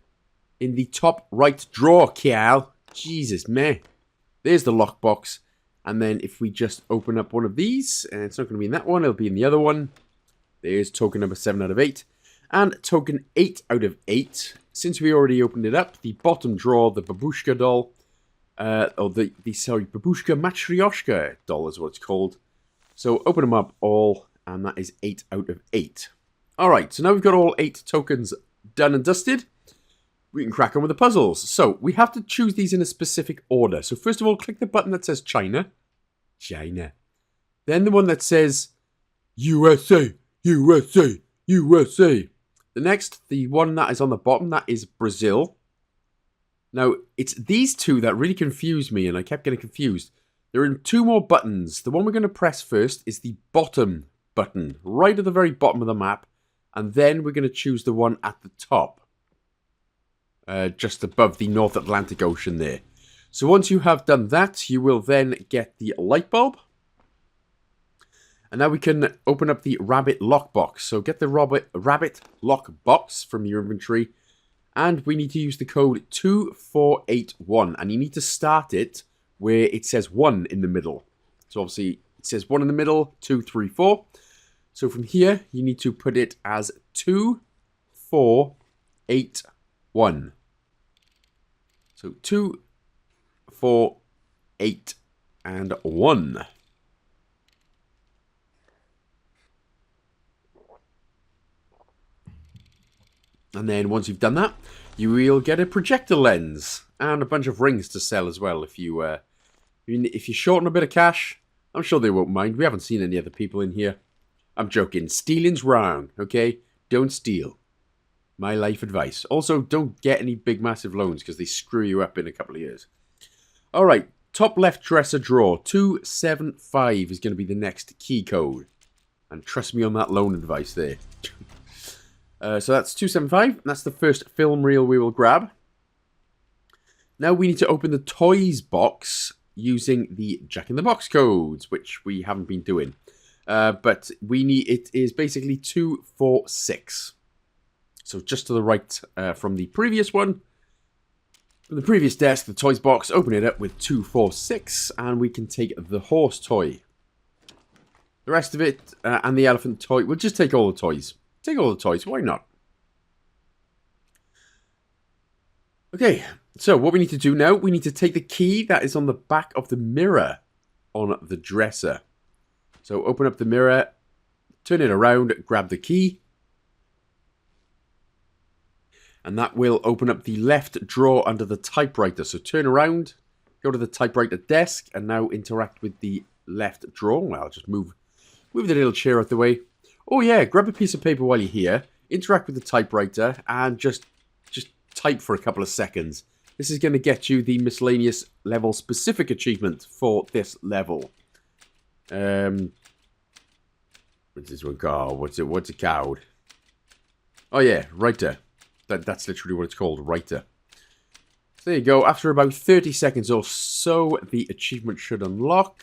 in the top right drawer, Cal. Jesus, man. There's the lockbox. And then if we just open up one of these, and it's not going to be in that one, it'll be in the other one. There's token number 7 out of 8. And token 8 out of 8. Since we already opened it up, the bottom drawer, the babushka doll, babushka matryoshka doll is what it's called. So open them up all, and that is 8 out of 8. Alright, so now we've got all 8 tokens done and dusted. We can crack on with the puzzles. So, we have to choose these in a specific order. So, first of all, click the button that says China. China. Then the one that says USA, USA, USA. The next, the one that is on the bottom, that is Brazil. Now, it's these two that really confused me, and I kept getting confused. There are 2 more buttons. The one we're going to press first is the bottom button, right at the very bottom of the map. And then we're going to choose the one at the top. Just above the North Atlantic Ocean there. So once you have done that, you will then get the light bulb. And now we can open up the rabbit lockbox. So get the rabbit lockbox from your inventory. And we need to use the code 2481. And you need to start it where it says 1 in the middle. So obviously it says 1 in the middle, 2, 3, 4. So from here, you need to put it as 2, 4, 8, 1. So 2, 4, 8, and 1. And then once you've done that, you will get a projector lens and a bunch of rings to sell as well. If you're short on a bit of cash, I'm sure they won't mind. We haven't seen any other people in here. I'm joking. Stealing's wrong, okay? Don't steal. My life advice. Also, don't get any big massive loans because they screw you up in a couple of years. All right, top left dresser drawer. 275 is going to be the next key code. And trust me on that loan advice there. So that's 275. That's the first film reel we will grab. Now we need to open the toys box using the Jack-in-the-Box codes, which we haven't been doing. But it is basically 246. So just to the right from the previous one. From the previous desk, the toys box, open it up with 246, and we can take the horse toy. The rest of it, and the elephant toy, we'll just take all the toys. Take all the toys, why not? Okay, so what we need to do now, we need to take the key that is on the back of the mirror on the dresser. So open up the mirror, turn it around, grab the key. And that will open up the left drawer under the typewriter. So turn around, go to the typewriter desk, and now interact with the left drawer. Well, I'll just move the little chair out the way. Oh yeah, grab a piece of paper while you're here, interact with the typewriter, and just type for a couple of seconds. This is going to get you the miscellaneous level specific achievement for this level. What's this one called? What's it called? Oh yeah, writer. That's literally what it's called, writer. So there you go. After about 30 seconds or so, the achievement should unlock.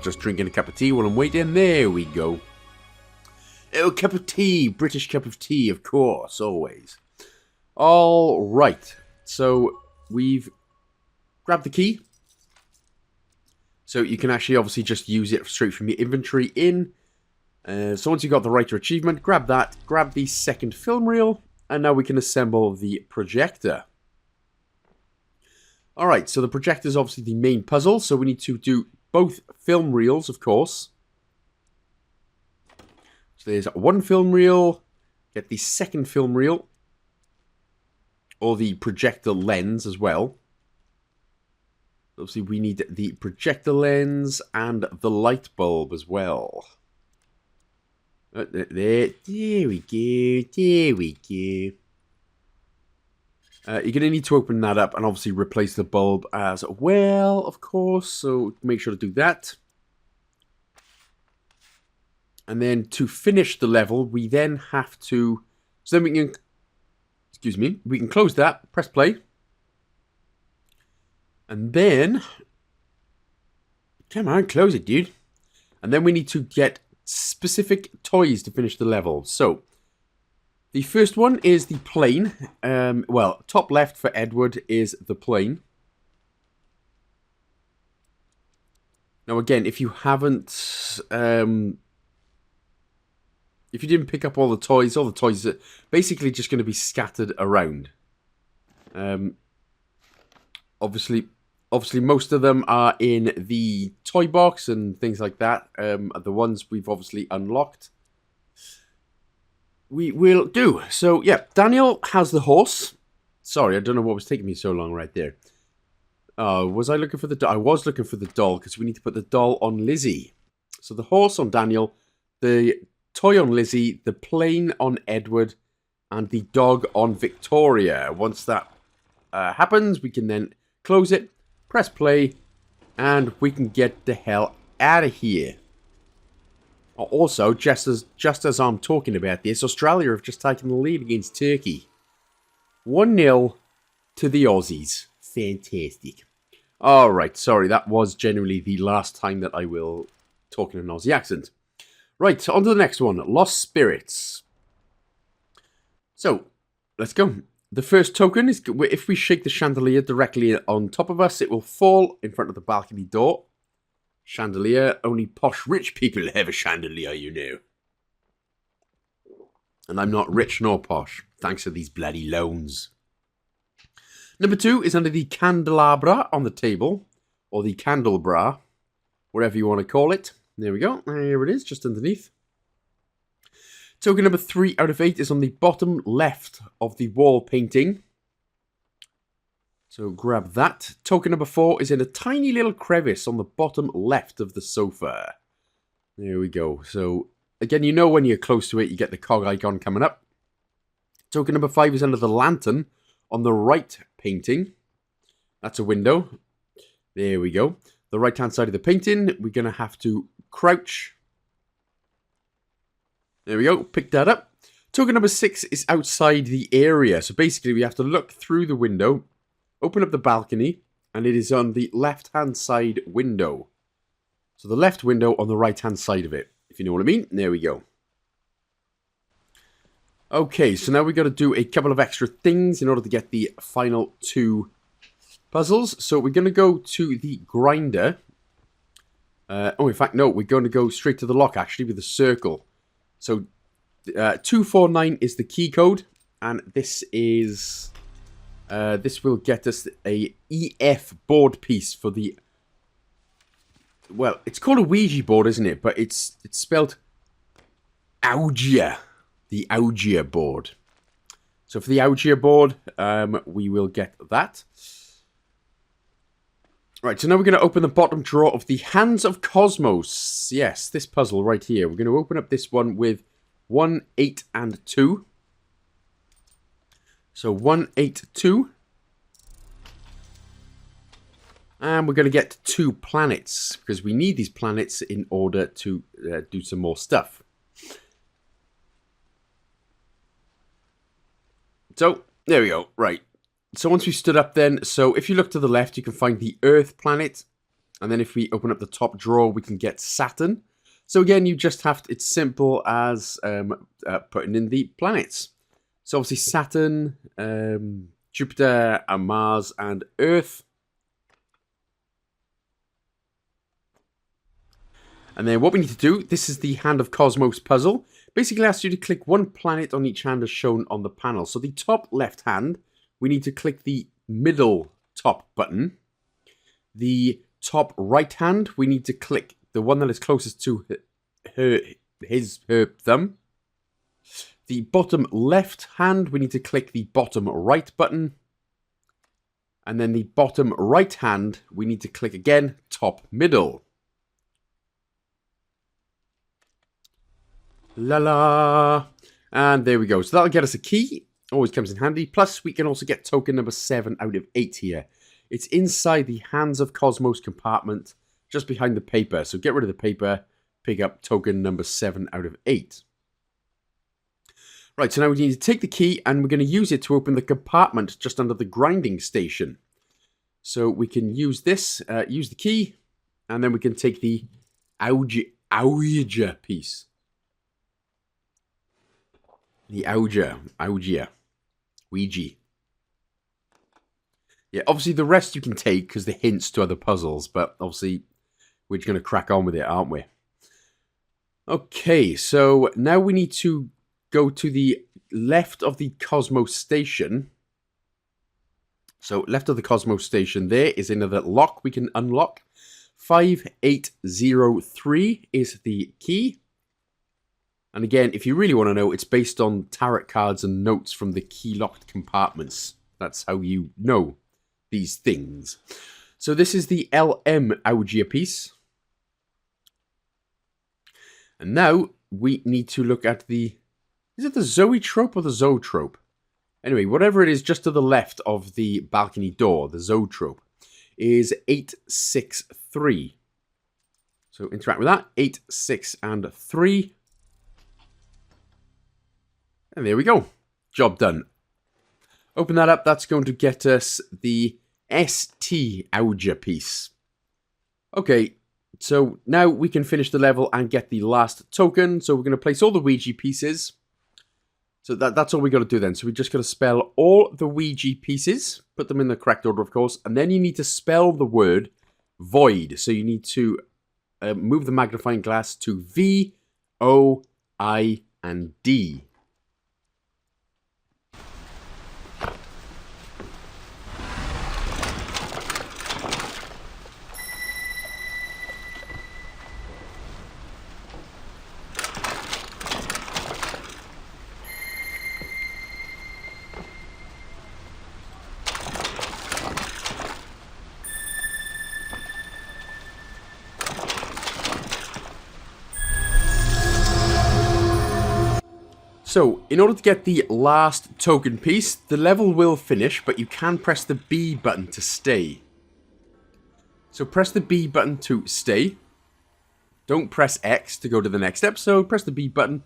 Just drinking a cup of tea while I'm waiting. There we go. Oh, cup of tea. British cup of tea, of course, always. All right. So we've grabbed the key. So you can actually obviously just use it straight from your inventory in. So once you've got the writer achievement, grab that. Grab the second film reel. And now we can assemble the projector. All right. So the projector is obviously the main puzzle. So we need to do both film reels, of course. So there's one film reel. Get the second film reel. Or the projector lens as well. Obviously, we need the projector lens and the light bulb as well. There we go. There we go. You're going to need to open that up and obviously replace the bulb as well, of course. So make sure to do that. And then to finish the level, we then have to... So then we can... Excuse me. We can close that, press play. And then... Come on, close it, dude. And then we need to get specific toys to finish the level. So... The first one is the plane. Well, top left for Edgewood is the plane. Now again, if you haven't... if you didn't pick up all the toys are basically just going to be scattered around. Obviously most of them are in the toy box and things like that. The ones we've obviously unlocked. We will do. So, yeah, Daniel has the horse. Sorry, I don't know what was taking me so long right there. Was I looking for the doll? I was looking for the doll because we need to put the doll on Lizzie. So the horse on Daniel, the toy on Lizzie, the plane on Edgewood, and the dog on Victoria. Once that happens, we can then close it, press play, and we can get the hell out of here. Also, just as I'm talking about this, Australia have just taken the lead against Turkey. 1-0 to the Aussies. Fantastic. Alright, sorry, that was generally the last time that I will talk in an Aussie accent. Right, on to the next one. Lost Spirits. So, let's go. The first token is, if we shake the chandelier directly on top of us, it will fall in front of the balcony door. Chandelier, only posh rich people have a chandelier, you know. And I'm not rich nor posh, thanks to these bloody loans. Number 2 is under the candelabra on the table, or the candelabra, whatever you want to call it. There we go. There it is, just underneath. Token number 3 out of 8 is on the bottom left of the wall painting. So grab that. Token number 4 is in a tiny little crevice on the bottom left of the sofa. There we go. So, again, you know when you're close to it, you get the cog icon coming up. Token number 5 is under the lantern on the right painting. That's a window. There we go. The right-hand side of the painting, we're going to have to crouch. There we go. Pick that up. Token number 6 is outside the area. So basically, we have to look through the window, open up the balcony, and it is on the left-hand side window. So the left window on the right-hand side of it, if you know what I mean. There we go. Okay, so now we've got to do a couple of extra things in order to get the final 2 puzzles. So we're going to go to the grinder. In fact, no, we're going to go straight to the lock, actually, with a circle. So 249 is the key code, and this is... this will get us a EF board piece for the... Well, it's called a Ouija board, isn't it? But it's spelled Ouija. The Ouija board. So for the Ouija board, we will get that. Right, so now we're going to open the bottom drawer of the Hands of Cosmos. Yes, this puzzle right here. We're going to open up this one with 1, 8, and 2. So 1, 8, 2. And we're going to get 2 planets, because we need these planets in order to do some more stuff. So, there we go. Right. So once we've stood up then, so if you look to the left, you can find the Earth planet. And then if we open up the top drawer, we can get Saturn. So again, you just have to, it's simple as putting in the planets. So obviously Saturn, Jupiter, and Mars, and Earth. And then what we need to do, this is the Hand of Cosmos puzzle. Basically asks you to click 1 planet on each hand as shown on the panel. So the top left hand, we need to click the middle top button. The top right hand, we need to click the one that is closest to her thumb. The bottom left hand, we need to click the bottom right button. And then the bottom right hand, we need to click again, top middle. La la. And there we go. So that'll get us a key. Always comes in handy. Plus, we can also get token number 7 out of 8 here. It's inside the Hands of Cosmos compartment, just behind the paper. So get rid of the paper, pick up token number 7 out of 8. Right, so now we need to take the key, and we're going to use it to open the compartment just under the grinding station. So we can use this, use the key, and then we can take the Ouija piece. The Ouija. Ouija. Yeah, obviously the rest you can take because they're hints to other puzzles, but obviously we're just going to crack on with it, aren't we? Okay, so now we need to go to the left of the Cosmos station. So left of the Cosmos station there is another lock we can unlock. 5803 is the key. And again, if you really want to know, it's based on tarot cards and notes from the key-locked compartments. That's how you know these things. So this is the LM Ouija piece. And now we need to look at the... Is it the Zoetrope or the Zootrope? Anyway, whatever it is just to the left of the balcony door, the Zootrope, is 863. So interact with that. 8, 6, and 3. And there we go. Job done. Open that up. That's going to get us the ST Ouija piece. Okay, so now we can finish the level and get the last token. So we're going to place all the Ouija pieces. So that's all we got to do then. So we just got to spell all the Ouija pieces. Put them in the correct order, of course. And then you need to spell the word void. So you need to move the magnifying glass to V, O, I, and D. So, in order to get the last token piece, the level will finish, but you can press the B button to stay. So press the B button to stay. Don't press X to go to the next episode. Press the B button.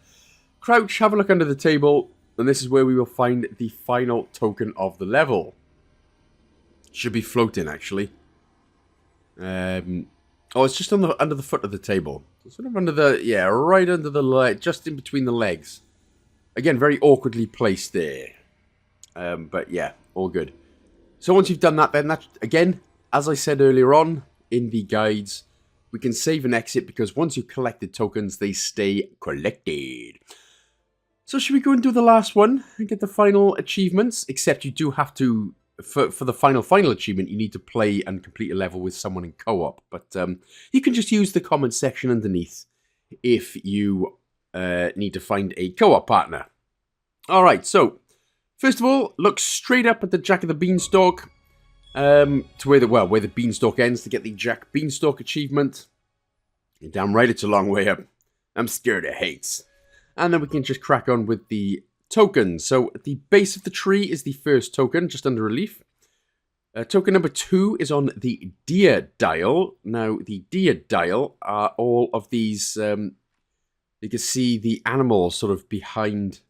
Crouch, have a look under the table, and this is where we will find the final token of the level. Should be floating, actually. Oh, it's just under the foot of the table. Sort of under the, yeah, right under the leg, just in between the legs. Again, very awkwardly placed there. But yeah, all good. So once you've done that, then that, again, as I said earlier on in the guides, we can save and exit because once you've collected tokens, they stay collected. So should we go and do the last one and get the final achievements? Except you do have to, for the final achievement, you need to play and complete a level with someone in co-op. But you can just use the comment section underneath if you need to find a co-op partner. Alright, so first of all, look straight up at the Jack of the Beanstalk. To where the Beanstalk ends to get the Jack Beanstalk achievement. You're damn right it's a long way up. I'm scared of heights. And then we can just crack on with the tokens. So at the base of the tree is the first token, just under a leaf. Token number 2 is on the deer dial. Now, the deer dial are all of these... you can see the animals sort of behind...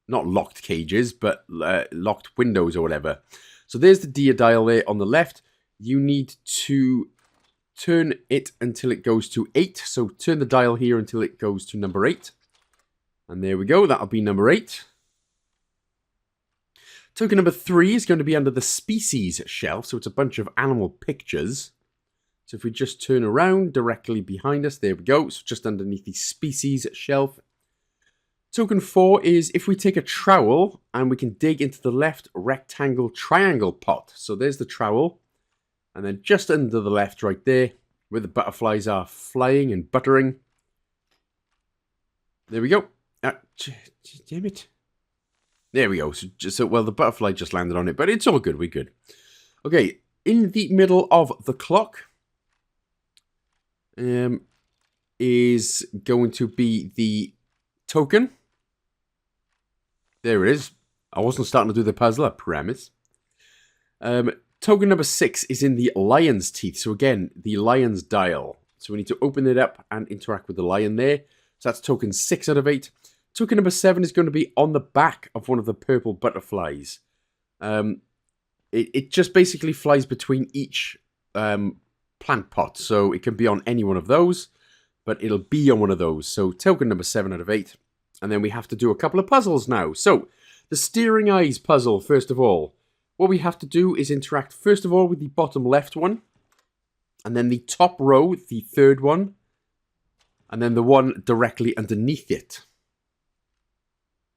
Not locked cages, but locked windows or whatever. So there's the deer dial there on the left. You need to turn it until it goes to 8. So turn the dial here until it goes to number 8. And there we go. That'll be number 8. Token number 3 is going to be under the species shelf. So it's a bunch of animal pictures. So if we just turn around directly behind us, there we go. So just underneath the species shelf. Token 4 is if we take a trowel and we can dig into the left rectangle triangle pot. So there's the trowel. And then just under the left right there, where the butterflies are flying and buttering. There we go. Damn it. There we go. So, well, the butterfly just landed on it, but it's all good. We're good. Okay, in the middle of the clock is going to be the token. There it is. I wasn't starting to do the puzzle, I promise. Token number 6 is in the lion's teeth. So again, the lion's dial. So we need to open it up and interact with the lion there. So that's token 6 out of 8. Token number 7 is going to be on the back of one of the purple butterflies. It just basically flies between each plant pot. So it can be on any one of those, but it'll be on one of those. So token number 7 out of 8. And then we have to do a couple of puzzles now. So, the steering eyes puzzle, first of all. What we have to do is interact, first of all, with the bottom left one. And then the top row, the third one. And then the one directly underneath it.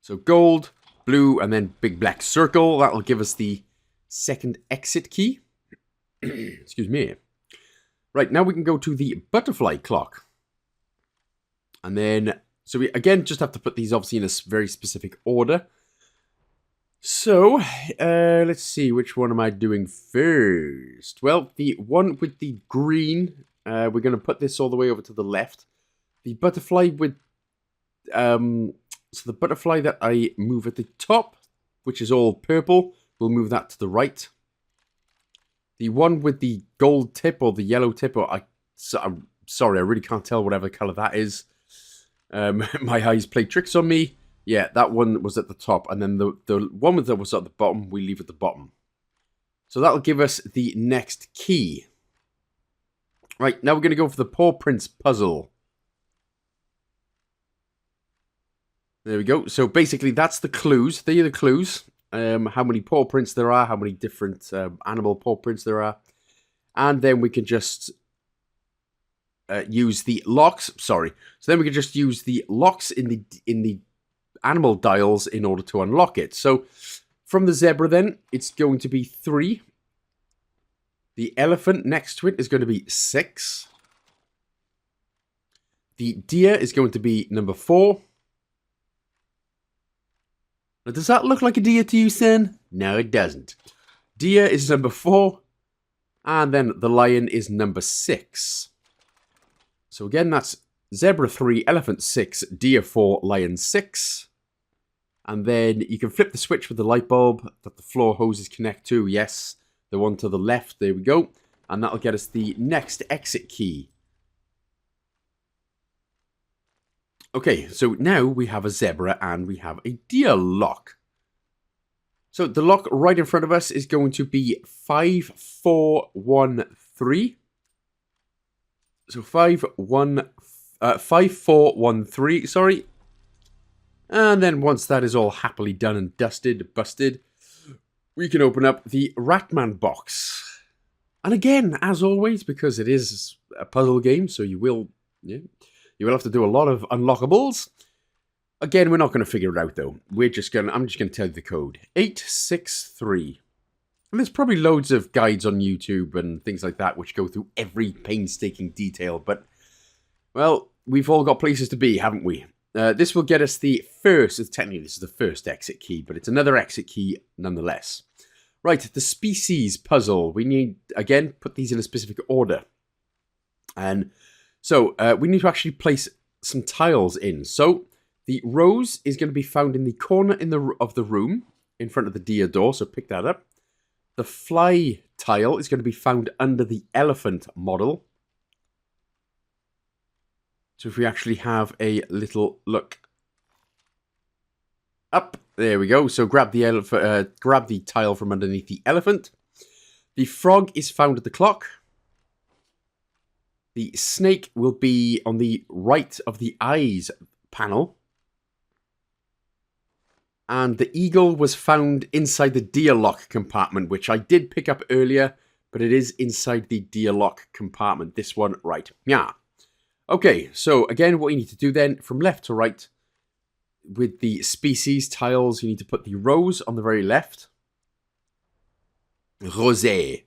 So, gold, blue, and then big black circle. That'll give us the second exit key. Excuse me. Right, now we can go to the butterfly clock. And then... So we, again, just have to put these, obviously, in a very specific order. So, let's see, which one am I doing first? Well, the one with the green, we're going to put this all the way over to the left. The butterfly with, so the butterfly that I move at the top, which is all purple, we'll move that to the right. The one with the gold tip or the yellow tip, or I'm sorry, I really can't tell whatever color that is. My eyes play tricks on me. Yeah, that one was at the top. And then the one that was at the bottom, we leave at the bottom. So that'll give us the next key. Right, now we're going to go for the paw prints puzzle. There we go. So basically, that's the clues. They are the clues. How many paw prints there are, how many different animal paw prints there are. And then we can just... use the locks, sorry. So then we can just use the locks in the animal dials in order to unlock it. So from the zebra then, it's going to be 3. The elephant next to it is going to be 6. The deer is going to be number 4. Now, does that look like a deer to you, Sen? No, it doesn't. Deer is number 4. And then the lion is number 6. So again, that's Zebra 3, Elephant 6, Deer 4, Lion 6. And then you can flip the switch with the light bulb that the floor hoses connect to. Yes, the one to the left. There we go. And that'll get us the next exit key. Okay, so now we have a zebra and we have a deer lock. So the lock right in front of us is going to be 5413. So 5413, sorry. And then once that is all happily done and busted, we can open up the Ratman box. And again, as always, because it is a puzzle game, so you will have to do a lot of unlockables. Again, we're not going to figure it out though. I'm just going to tell you the code. 863. And there's probably loads of guides on YouTube and things like that which go through every painstaking detail, but well, we've all got places to be, haven't we? This will get us the first, technically this is the first exit key, but it's another exit key nonetheless. Right, the species puzzle. We need, again, put these in a specific order. And so we need to actually place some tiles in. So the rose is going to be found in the corner of the room in front of the deer door, so pick that up. The fly tile is going to be found under the elephant model. So if we actually have a little look up, there we go. So grab the tile from underneath the elephant. The frog is found at the clock. The snake will be on the right of the eyes panel. And the eagle was found inside the deer lock compartment, which I did pick up earlier, but it is inside the deer lock compartment. This one right. Yeah. Okay, so again, what you need to do then, from left to right, with the species tiles, you need to put the rose on the very left. Rosé.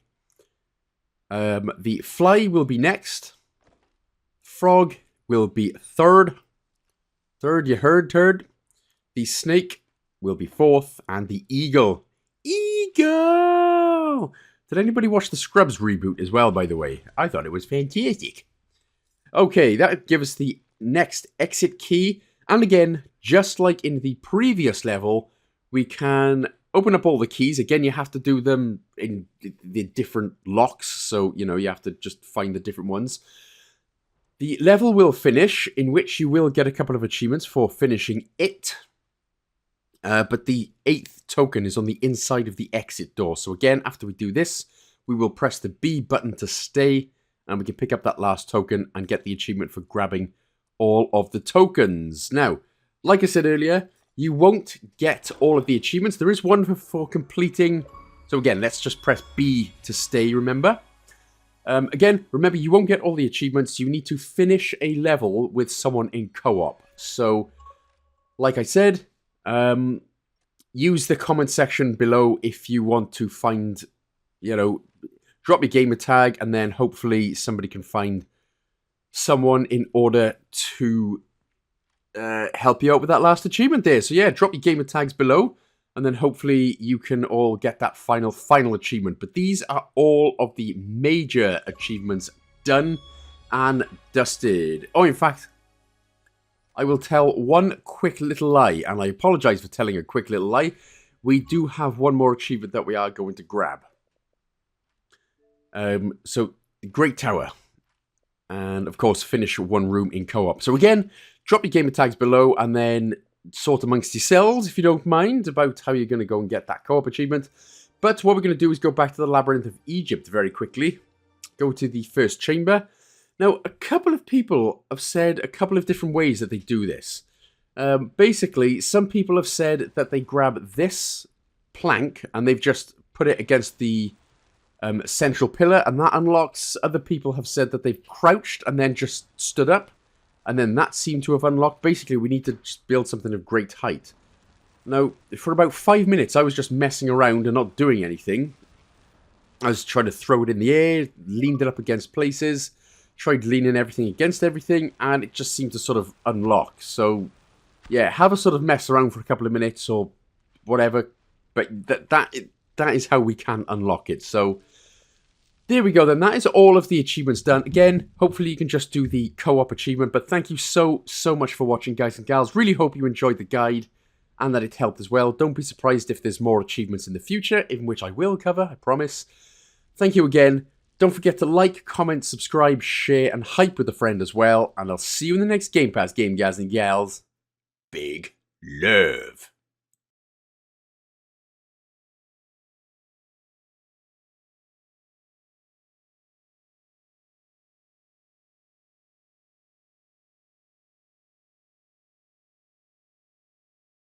The fly will be next. Frog will be third. Third, you heard, third. The snake will be fourth. And the eagle. Eagle! Did anybody watch the Scrubs reboot as well, by the way? I thought it was fantastic. Okay, that would give us the next exit key. And again, just like in the previous level, we can open up all the keys. Again, you have to do them in the different locks. So, you have to just find the different ones. The level will finish, in which you will get a couple of achievements for finishing it. But the 8th token is on the inside of the exit door. So again, after we do this, we will press the B button to stay. And we can pick up that last token and get the achievement for grabbing all of the tokens. Now, like I said earlier, you won't get all of the achievements. There is one for completing. So again, let's just press B to stay, remember? Again, remember, you won't get all the achievements. You need to finish a level with someone in co-op. So, like I said, use the comment section below if you want to find, drop your gamer tag, and then hopefully somebody can find someone in order to help you out with that last achievement there. So yeah, drop your gamer tags below, and then hopefully you can all get that final achievement. But these are all of the major achievements done and dusted. Oh, in fact, I will tell one quick little lie, and I apologize for telling a quick little lie. We do have one more achievement that we are going to grab. So, Great Tower. And, of course, finish one room in co-op. So, again, drop your gamer tags below and then sort amongst yourselves, if you don't mind, about how you're going to go and get that co-op achievement. But what we're going to do is go back to the Labyrinth of Egypt very quickly. Go to the first chamber. Now, a couple of people have said a couple of different ways that they do this. Basically, some people have said that they grab this plank and they've just put it against the central pillar, and that unlocks. Other people have said that they've crouched and then just stood up, and then that seemed to have unlocked. Basically, we need to just build something of great height. Now, for about 5 minutes, I was just messing around and not doing anything. I was trying to throw it in the air, leaned it up against places, tried leaning everything against everything, and it just seemed to sort of unlock. So, yeah, have a sort of mess around for a couple of minutes or whatever, but that is how we can unlock it. So, There we go then, that is all of the achievements done. Again, hopefully you can just do the co-op achievement, but thank you so much for watching, guys and gals. Really hope you enjoyed the guide and that it helped as well. Don't be surprised if there's more achievements in the future, in which I will cover, I promise. Thank you again. Don't forget to like, comment, subscribe, share, and hype with a friend as well, and I'll see you in the next Game Pass game, guys and gals. Big love.